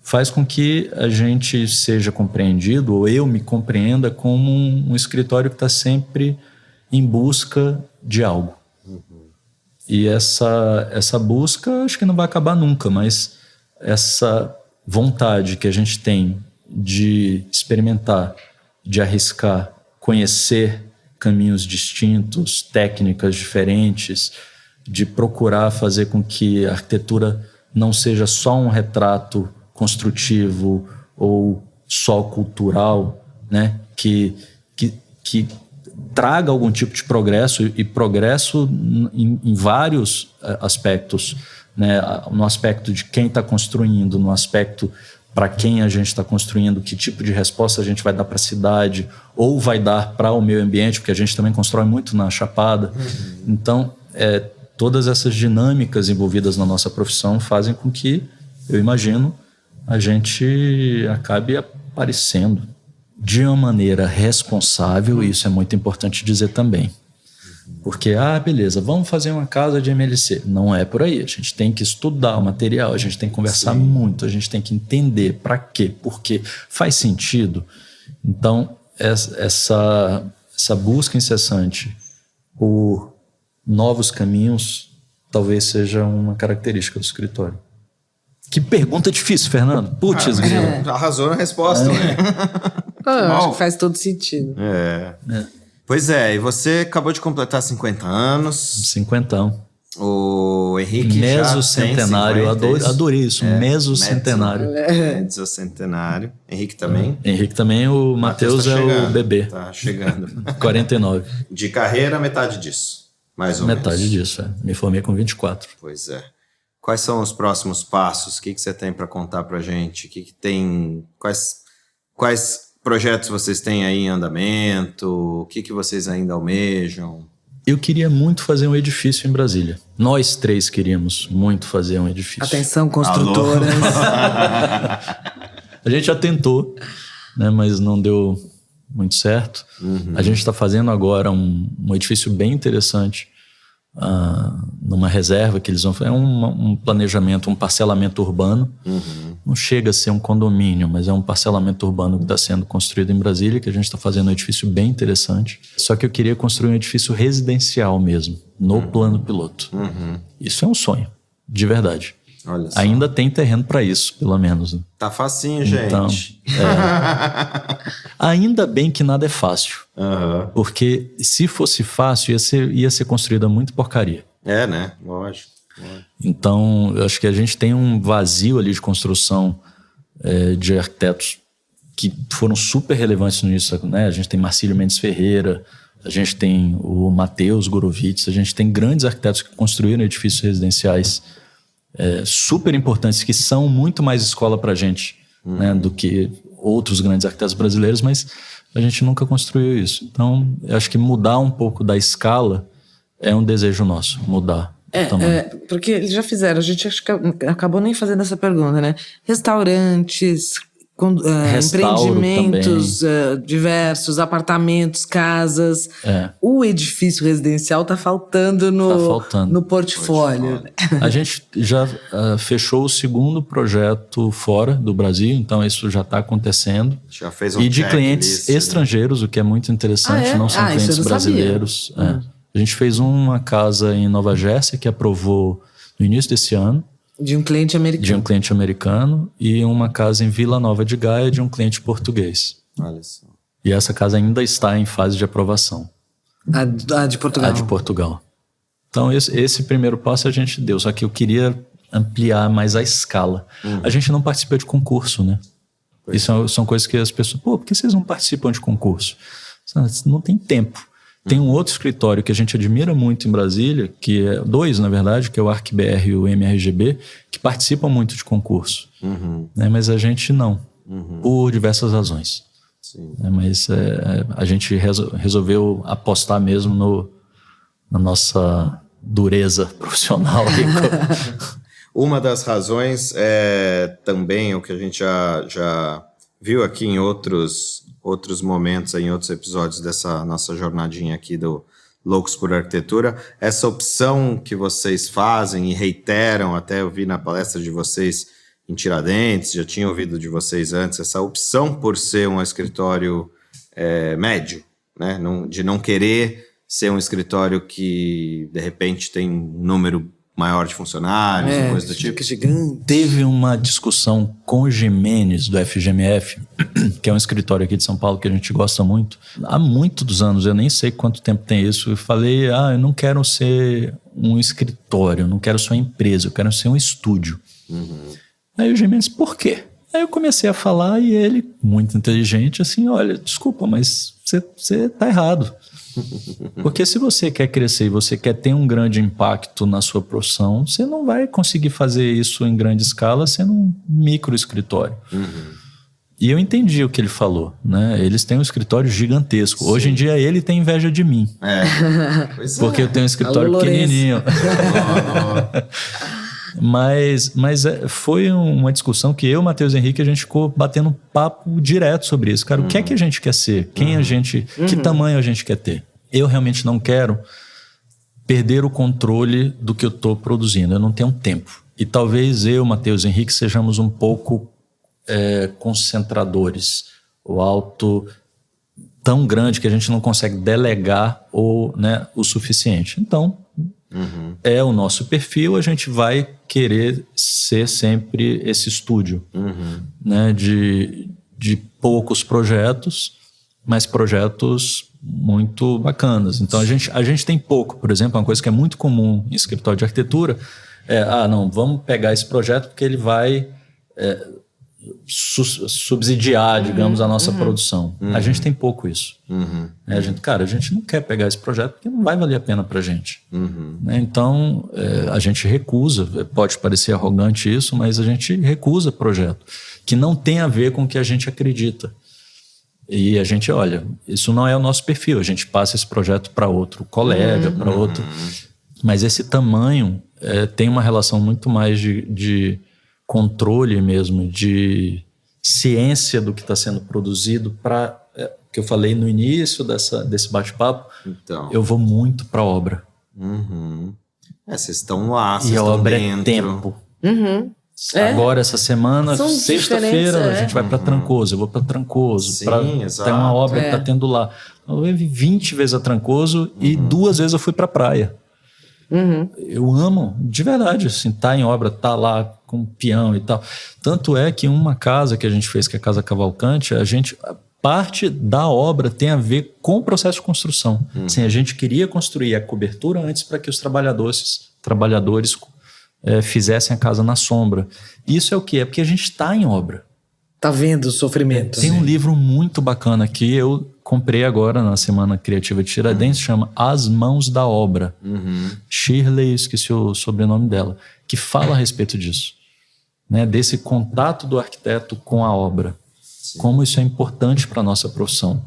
faz com que a gente seja compreendido, ou eu me compreenda como um escritório que está sempre em busca de algo. E essa busca acho que não vai acabar nunca, mas essa vontade que a gente tem de experimentar, de arriscar, conhecer caminhos distintos, técnicas diferentes, de procurar fazer com que a arquitetura não seja só um retrato construtivo ou só cultural, né? Que traga algum tipo de progresso, e progresso em vários aspectos, né? No aspecto de quem está construindo, no aspecto para quem a gente está construindo, que tipo de resposta a gente vai dar para a cidade ou vai dar para o meio ambiente, porque a gente também constrói muito na Chapada. Então, todas essas dinâmicas envolvidas na nossa profissão fazem com que, eu imagino, a gente acabe aparecendo de uma maneira responsável, e isso é muito importante dizer também. Porque, beleza, vamos fazer uma casa de MLC. Não é por aí. A gente tem que estudar o material, a gente tem que conversar muito, a gente tem que entender para quê, por quê, faz sentido. Então, essa busca incessante por novos caminhos talvez seja uma característica do escritório. Que pergunta difícil, Fernando. Putz, grilo. Arrasou na resposta, né? Eu acho que faz todo sentido. Pois é, e você acabou de completar 50 anos. 50. O Henrique Mesocentenário, já tem 50, adorei isso, mesocentenário. Mesocentenário. Henrique também? Henrique também, o Matheus é o bebê. Tá chegando. 49. De carreira, metade disso, mais ou menos. Metade disso, Me formei com 24. Pois é. Quais são os próximos passos? O que você tem para contar para a gente? Quais projetos vocês têm aí em andamento? O que vocês ainda almejam? Eu queria muito fazer um edifício em Brasília. Nós três queríamos muito fazer um edifício. Atenção, construtoras. A gente já tentou, né, mas não deu muito certo. A gente está fazendo agora um edifício bem interessante, numa reserva que eles vão fazer. É um planejamento, um parcelamento urbano. Não chega a ser um condomínio, mas é um parcelamento urbano que está sendo construído em Brasília, que a gente está fazendo um edifício bem interessante. Só que eu queria construir um edifício residencial mesmo, no plano piloto. Isso é um sonho, de verdade. Olha só. Ainda tem terreno para isso, pelo menos. Né? Tá facinho, gente. Então, ainda bem que nada é fácil. Porque se fosse fácil, ia ser construída muito porcaria. Né? Lógico. Então, eu acho que a gente tem um vazio ali de construção de arquitetos que foram super relevantes no início, né? A gente tem Marcílio Mendes Ferreira, a gente tem o Matheus Gorovitz, a gente tem grandes arquitetos que construíram edifícios residenciais super importantes, que são muito mais escola para a gente, né, do que outros grandes arquitetos brasileiros, mas a gente nunca construiu isso. Então, eu acho que mudar um pouco da escala é um desejo nosso, mudar. Porque eles já fizeram, a gente acho que acabou nem fazendo essa pergunta, né? Restaurantes, empreendimentos diversos, apartamentos, casas. O edifício residencial está faltando no portfólio. A gente já fechou o segundo projeto fora do Brasil, então isso já está acontecendo. Já fez e de clientes estrangeiros, o que é muito interessante, não são clientes brasileiros. A gente fez uma casa em Nova Jersey que aprovou no início desse ano. De um cliente americano. E uma casa em Vila Nova de Gaia de um cliente português. Olha só. E essa casa ainda está em fase de aprovação. A de Portugal? A de Portugal. Então esse primeiro passo a gente deu, só que eu queria ampliar mais a escala. A gente não participa de concurso, né? Isso são coisas que as pessoas... por que vocês não participam de concurso? Não tem tempo. Tem um outro escritório que a gente admira muito em Brasília, que é dois, na verdade, que é o ArcBR e o MRGB, que participam muito de concurso. Né? Mas a gente não, por diversas razões. Né? Mas a gente resolveu apostar mesmo na nossa dureza profissional. Uma das razões é também o que a gente já viu aqui em outros momentos, em outros episódios dessa nossa jornadinha aqui do Loucos por Arquitetura, essa opção que vocês fazem e reiteram, até eu vi na palestra de vocês em Tiradentes, já tinha ouvido de vocês antes, essa opção por ser um escritório médio, né? De não querer ser um escritório que, de repente, tem um número maior de funcionários, coisa do tipo. Gigante. Teve uma discussão com o Jimenez, do FGMF, que é um escritório aqui de São Paulo que a gente gosta muito. Há muitos anos, eu nem sei quanto tempo tem isso, eu falei, eu não quero ser um escritório, eu não quero ser uma empresa, eu quero ser um estúdio. Aí o Jimenez, por quê? Aí eu comecei a falar e ele, muito inteligente, assim, olha, desculpa, mas você tá errado. Porque se você quer crescer e você quer ter um grande impacto na sua profissão, você não vai conseguir fazer isso em grande escala sendo um micro escritório. E eu entendi o que ele falou, né? Eles têm um escritório gigantesco. Sim. Hoje em dia ele tem inveja de mim. Porque eu tenho um escritório pequenininho. Mas foi uma discussão que eu e o Matheus Henrique, a gente ficou batendo um papo direto sobre isso. Cara, o que é que a gente quer ser? Quem a gente... Que tamanho a gente quer ter? Eu realmente não quero perder o controle do que eu estou produzindo. Eu não tenho tempo. E talvez eu, Matheus Henrique, sejamos um pouco concentradores. O alto tão grande que a gente não consegue delegar o suficiente. Então... é o nosso perfil, a gente vai querer ser sempre esse estúdio, né, de poucos projetos, mas projetos muito bacanas. Então a gente tem pouco, por exemplo, uma coisa que é muito comum em escritório de arquitetura não, vamos pegar esse projeto porque ele vai subsidiar, digamos, a nossa produção. A gente tem pouco isso. A gente não quer pegar esse projeto porque não vai valer a pena pra gente. Né? Então, a gente recusa, pode parecer arrogante isso, mas a gente recusa projeto que não tem a ver com o que a gente acredita. E a gente, olha, isso não é o nosso perfil, a gente passa esse projeto para outro colega, para outro... Mas esse tamanho tem uma relação muito mais de controle mesmo, de ciência do que está sendo produzido para... que eu falei no início desse bate-papo, então, eu vou muito para a obra. Vocês estão lá, vocês e a estão obra dentro. É tempo. Agora, essa semana, sexta-feira, a gente vai para Trancoso. Eu vou para Trancoso. Sim, tem uma obra que está tendo lá. Eu vi 20 vezes a Trancoso e 2 vezes eu fui para a praia. Eu amo, de verdade, assim, tá em obra, tá lá com peão e tal. Tanto é que uma casa que a gente fez, que é a Casa Cavalcante, parte da obra tem a ver com o processo de construção. Assim, a gente queria construir a cobertura antes para que os trabalhadores fizessem a casa na sombra. Isso é o quê? É porque a gente está em obra. Tá vendo o sofrimento. Tem um livro muito bacana que eu comprei agora na Semana Criativa de Tiradentes, chama As Mãos da Obra. Shirley, esqueci o sobrenome dela, que fala a respeito disso, né? Desse contato do arquiteto com a obra. Sim. Como isso é importante para a nossa profissão,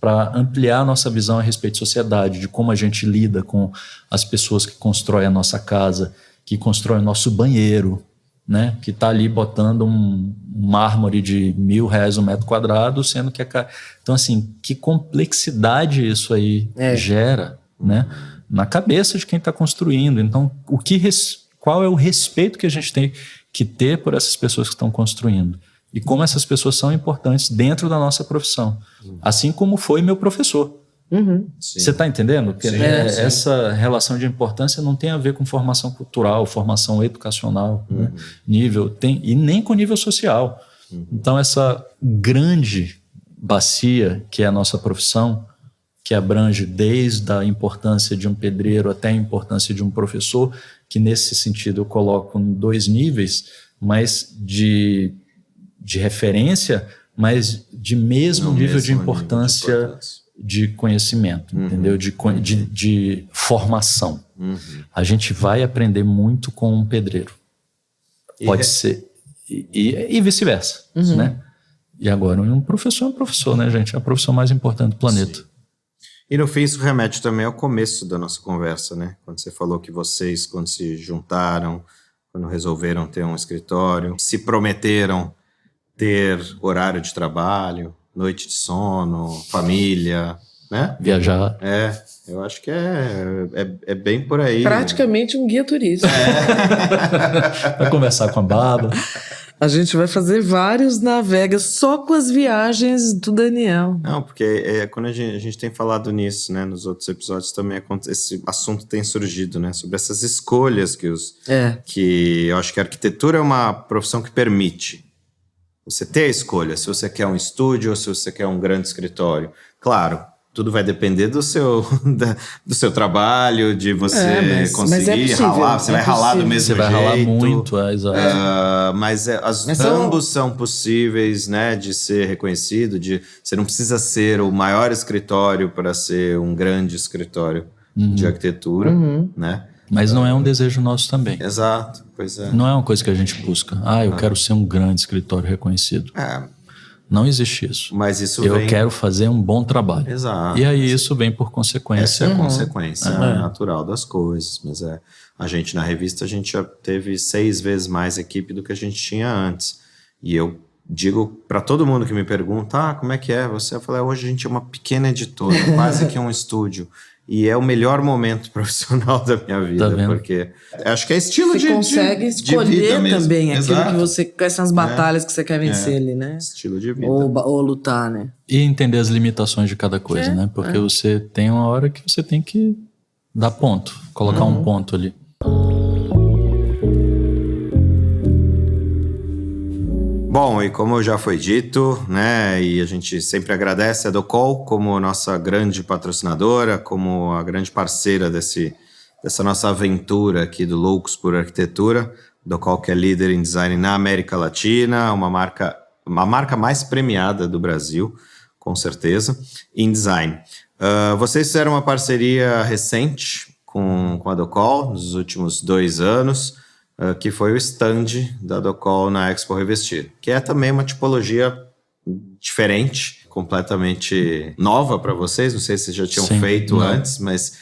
para ampliar a nossa visão a respeito de sociedade, de como a gente lida com as pessoas que constroem a nossa casa, que constroem o nosso banheiro, né? Que está ali botando um mármore de R$1.000 um metro quadrado, sendo que então, assim, que complexidade isso aí gera, né? Na cabeça de quem está construindo. Então, qual é o respeito que a gente tem que ter por essas pessoas que estão construindo? E como essas pessoas são importantes dentro da nossa profissão. Assim como foi meu professor. Você está entendendo? Sim, essa relação de importância não tem a ver com formação cultural, formação educacional, né? E nem com nível social. Então, essa grande bacia que é a nossa profissão, que abrange desde a importância de um pedreiro até a importância de um professor, que nesse sentido eu coloco em 2 níveis, mas de referência, mas de mesmo nível de importância de conhecimento, entendeu? De formação. A gente vai aprender muito com um pedreiro. Pode ser. E vice-versa, né? E agora, um professor é um professor, né, gente? É a profissão mais importante do planeta. Sim. E no fim, isso remete também ao começo da nossa conversa, né? Quando você falou que vocês, quando se juntaram, quando resolveram ter um escritório, se prometeram ter horário de trabalho, noite de sono, família, né? Viajar. Eu acho que é bem por aí. Praticamente um guia turístico. Vai conversar com a Baba. A gente vai fazer vários navegas só com as viagens do Daniel. Não, porque quando a gente tem falado nisso, né? Nos outros episódios também esse assunto tem surgido, né? Sobre essas escolhas que eu acho que a arquitetura é uma profissão que permite você ter a escolha, se você quer um estúdio ou se você quer um grande escritório. Claro, tudo vai depender do seu trabalho, de você conseguir ralar. Você vai ralar do mesmo jeito. Você vai ralar muito, exato. Mas ambos são possíveis, né, de ser reconhecido. Você não precisa ser o maior escritório para ser um grande escritório de arquitetura, né? Mas não é um desejo nosso também. Exato, pois é. Não é uma coisa que a gente busca. Eu quero ser um grande escritório reconhecido. Não existe isso. Mas isso Eu quero fazer um bom trabalho. Exato. E aí isso vem por consequência. Essa é a consequência natural das coisas. Mas a gente na revista, a gente já teve 6 vezes mais equipe do que a gente tinha antes. E eu digo para todo mundo que me pergunta, como é que é você? Eu falo, hoje a gente é uma pequena editora, quase que um estúdio. E é o melhor momento profissional da minha vida, porque acho que é estilo de vida. Você consegue escolher também aquilo que você... Quais são as batalhas que você quer vencer ali, né? Estilo de vida. Ou lutar, né? E entender as limitações de cada coisa, né? Porque você tem uma hora que você tem que dar ponto, colocar um ponto ali. Bom, e como já foi dito, né, e a gente sempre agradece a Docol como nossa grande patrocinadora, como a grande parceira dessa nossa aventura aqui do Loucos por Arquitetura. Docol, que é líder em design na América Latina, uma marca mais premiada do Brasil, com certeza, em design. Vocês fizeram uma parceria recente com a Docol nos últimos 2 anos, que foi o stand da Docol na Expo Revestir, que é também uma tipologia diferente, completamente nova para vocês, não sei se vocês já tinham feito antes, mas...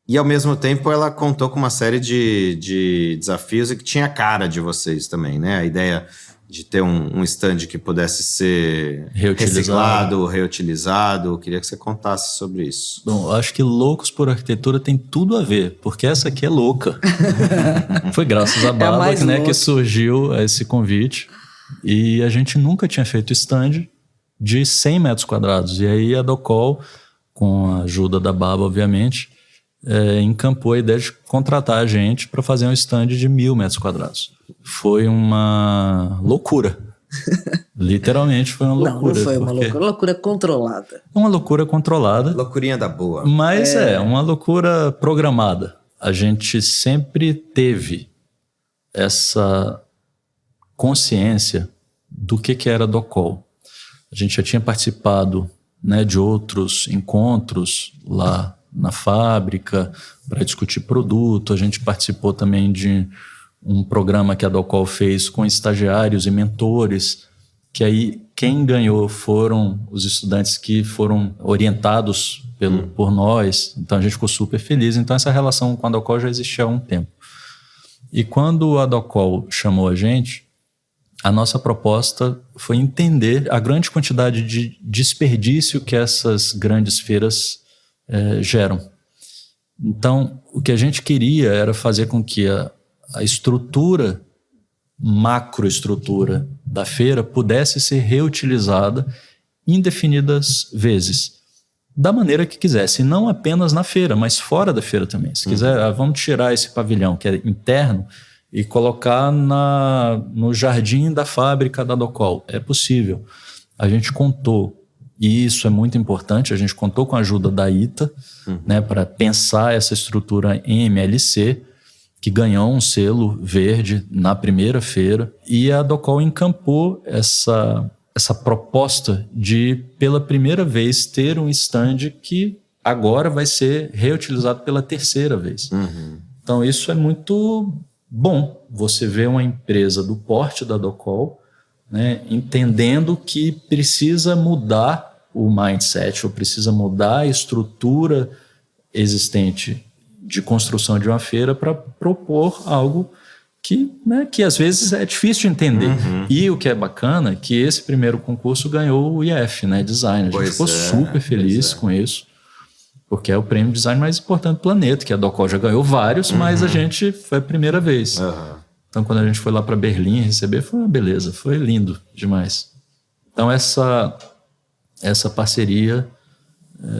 E ao mesmo tempo ela contou com uma série de desafios e que tinha a cara de vocês também, né? A ideia de ter um stand que pudesse ser reciclado, reutilizado. Eu queria que você contasse sobre isso. Bom, acho que Loucos por Arquitetura tem tudo a ver, porque essa aqui é louca. Foi graças a Baba que surgiu esse convite. E a gente nunca tinha feito stand de 100 metros quadrados. E aí a Docol, com a ajuda da Baba, obviamente, encampou a ideia de contratar a gente para fazer um stand de 1.000 metros quadrados. Foi uma loucura. Literalmente foi uma loucura. Não foi uma loucura controlada. Uma loucura controlada. Loucurinha da boa. Mas uma loucura programada. A gente sempre teve essa consciência do que era a DOCOL. A gente já tinha participado, né, de outros encontros lá na fábrica para discutir produto. A gente participou também de um programa que a DOCOL fez com estagiários e mentores, que aí quem ganhou foram os estudantes que foram orientados por nós. Então a gente ficou super feliz. Então essa relação com a DOCOL já existia há um tempo. E quando a DOCOL chamou a gente, a nossa proposta foi entender a grande quantidade de desperdício que essas grandes feiras geram. Então, o que a gente queria era fazer com que a estrutura, macroestrutura da feira pudesse ser reutilizada indefinidas vezes, da maneira que quisesse, não apenas na feira, mas fora da feira também. Se quiser, vamos tirar esse pavilhão que é interno e colocar no jardim da fábrica da DOCOL. É possível. A gente contou, e isso é muito importante, a gente contou com a ajuda da ITA, né, para pensar essa estrutura em MLC, que ganhou um selo verde na primeira feira, e a DOCOL encampou essa proposta de, pela primeira vez, ter um stand que agora vai ser reutilizado pela terceira vez. Então isso é muito bom, você vê uma empresa do porte da DOCOL, né, entendendo que precisa mudar o mindset, ou precisa mudar a estrutura existente de construção de uma feira para propor algo que às vezes é difícil de entender. E o que é bacana é que esse primeiro concurso ganhou o IF, né, Design. A gente ficou super feliz com isso, porque é o prêmio de design mais importante do planeta, que a DOCOL já ganhou vários, mas a gente foi a primeira vez. Então, quando a gente foi lá para Berlim receber, foi uma beleza, foi lindo demais. Então, essa parceria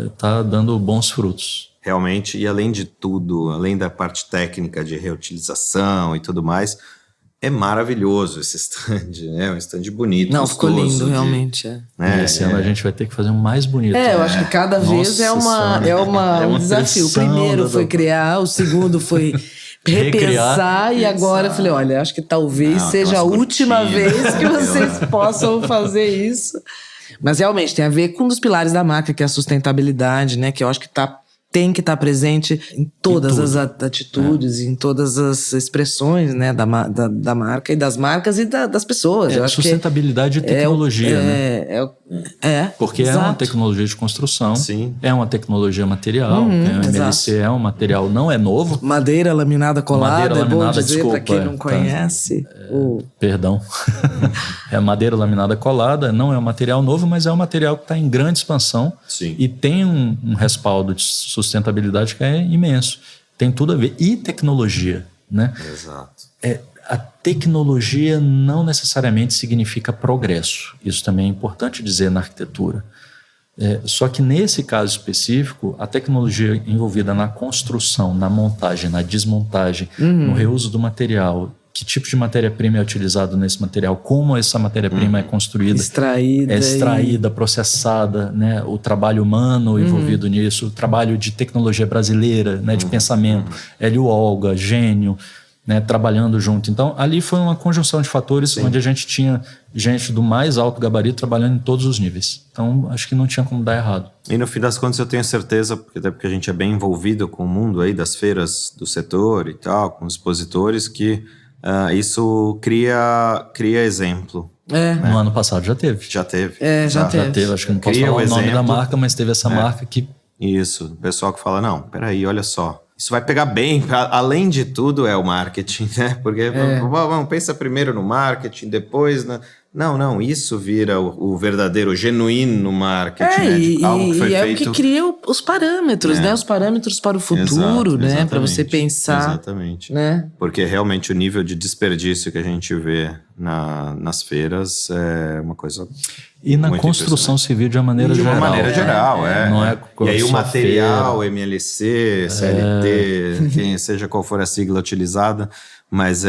está dando bons frutos. Realmente, e além de tudo, além da parte técnica de reutilização e tudo mais, é maravilhoso esse stand, né? Um stand bonito. Não, ficou lindo, realmente. E esse ano a gente vai ter que fazer um mais bonito. Eu acho que cada vez é um desafio. O primeiro foi criar, o segundo foi repensar, e agora eu falei, olha, acho que talvez seja a última vez que vocês possam fazer isso. Mas realmente tem a ver com um dos pilares da marca, que é a sustentabilidade, né? Que eu acho que tem que estar presente em todas as atitudes, em todas as expressões, né, da marca e das marcas e das pessoas. Eu acho sustentabilidade e tecnologia, né? Porque exato. É uma tecnologia de construção, Sim. É uma tecnologia material, o MLC é um material, não é novo. Madeira laminada colada, é bom dizer para quem não conhece. Perdão. É madeira laminada colada, não é um material novo, mas é um material que está em grande expansão. Sim. E tem um respaldo de sustentabilidade que é imenso. Tem tudo a ver. E tecnologia, né? Exato. A tecnologia não necessariamente significa progresso. Isso também é importante dizer na arquitetura. Só que nesse caso específico, a tecnologia envolvida na construção, na montagem, na desmontagem, no reuso do material, que tipo de matéria-prima é utilizado nesse material, como essa matéria-prima é construída, extraída, processada, né? O trabalho humano envolvido nisso, o trabalho de tecnologia brasileira, né? De pensamento, Hélio Olga, gênio, né? Trabalhando junto. Então, ali foi uma conjunção de fatores onde a gente tinha gente do mais alto gabarito trabalhando em todos os níveis. Então, acho que não tinha como dar errado. E no fim das contas eu tenho certeza, até porque a gente é bem envolvido com o mundo aí das feiras do setor e tal, com os expositores, que isso cria exemplo. No ano passado já teve. Já teve. Já teve. Acho que não posso falar o nome da marca, mas teve essa marca que... Isso, o pessoal que fala, não, peraí, olha só, isso vai pegar bem, além de tudo é o marketing, né? Porque, vamos, pensa primeiro no marketing, depois... Não, isso vira o verdadeiro, o genuíno marketing, né? Algo que foi feito... É o que cria os parâmetros, né? Os parâmetros para o futuro, né? Para você pensar. Exatamente. Né? Porque realmente o nível de desperdício que a gente vê nas feiras é uma coisa... E na construção civil de uma maneira geral. De uma maneira geral, Não é e aí o material, MLC, CLT, seja qual for a sigla utilizada, mas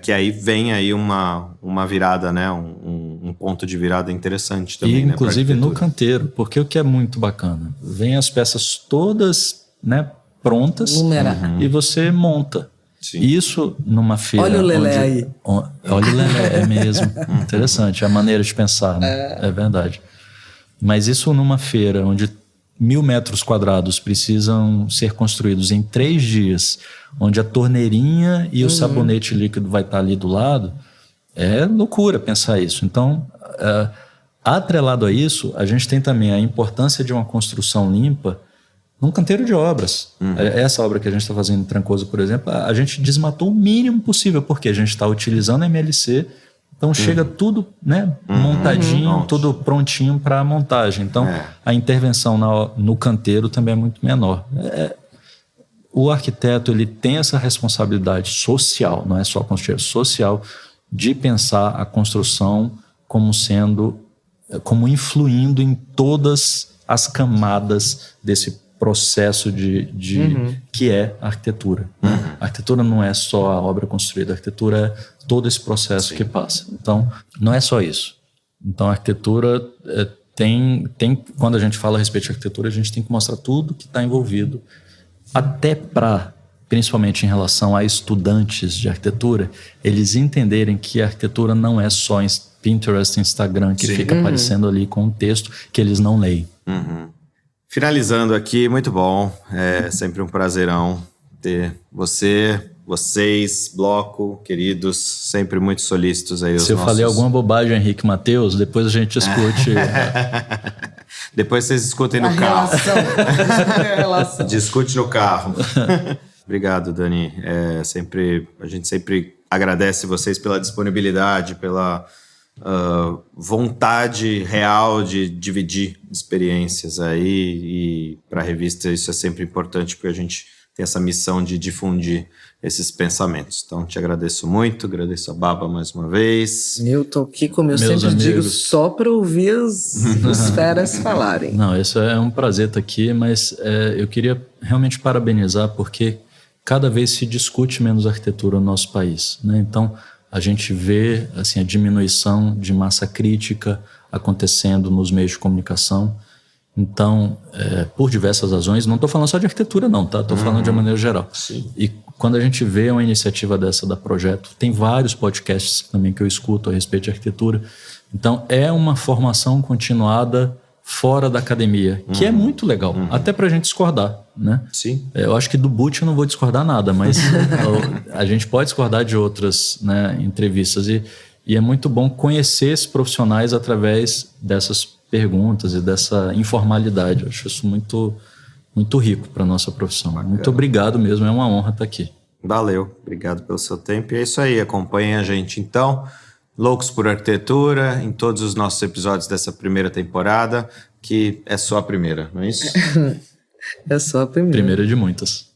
que aí vem aí uma virada, né? Um ponto de virada interessante também. E inclusive no canteiro, porque o que é muito bacana, vem as peças todas, né, prontas e você monta. Sim. Isso numa feira... Olha o Lelé aí. Olha o Lelé, é mesmo. Interessante, a maneira de pensar, né? É verdade. Mas isso numa feira onde 1.000 metros quadrados precisam ser construídos em 3 dias, onde a torneirinha e o sabonete líquido vai estar ali do lado, é loucura pensar isso. Então, atrelado a isso, a gente tem também a importância de uma construção limpa num canteiro de obras. Essa obra que a gente está fazendo em Trancoso, por exemplo, a gente desmatou o mínimo possível, porque a gente está utilizando MLC, então chega tudo, né, montadinho, tudo prontinho para a montagem. Então a intervenção no canteiro também é muito menor. O arquiteto ele tem essa responsabilidade social, não é só construir, social, de pensar a construção como influindo em todas as camadas desse processo que é a arquitetura. A arquitetura não é só a obra construída, a arquitetura é todo esse processo que passa. Então, não é só isso. Então, a arquitetura quando a gente fala a respeito de arquitetura, a gente tem que mostrar tudo que está envolvido, até principalmente em relação a estudantes de arquitetura, eles entenderem que a arquitetura não é só Pinterest, Instagram, que fica aparecendo ali com um texto que eles não leem. Finalizando aqui, muito bom. É sempre um prazerão ter vocês, bloco, queridos, sempre muito solícitos aí. Se eu falei alguma bobagem, Henrique Matheus, depois a gente discute. Depois vocês escutem no carro. Relação. Discute no carro. Obrigado, Dani. A gente sempre agradece vocês pela disponibilidade, pela vontade real de dividir experiências aí, e para a revista isso é sempre importante, porque a gente tem essa missão de difundir esses pensamentos. Então, te agradeço muito, agradeço a Baba mais uma vez. Eu tô aqui, como eu sempre amigos. digo, só para ouvir os feras falarem. Não, isso é um prazer estar aqui, mas eu queria realmente parabenizar, porque cada vez se discute menos arquitetura no nosso país, né? Então, a gente vê assim, a diminuição de massa crítica acontecendo nos meios de comunicação. Então, por diversas razões, não estou falando só de arquitetura não, tá? Estou falando de uma maneira geral. Sim. E quando a gente vê uma iniciativa dessa da Projeto, tem vários podcasts também que eu escuto a respeito de arquitetura. Então, é uma formação continuada fora da academia, que é muito legal, até para a gente discordar, né? Sim. Eu acho que do Butch eu não vou discordar nada, mas a gente pode discordar de outras, né, entrevistas, e é muito bom conhecer esses profissionais através dessas perguntas e dessa informalidade. Eu acho isso muito, muito rico para a nossa profissão. Bacana. Muito obrigado mesmo, é uma honra estar aqui. Valeu, obrigado pelo seu tempo. E é isso aí, acompanhem a gente então. Loucos por Arquitetura, em todos os nossos episódios dessa primeira temporada, que é só a primeira, não é isso? É só a primeira. Primeira de muitas.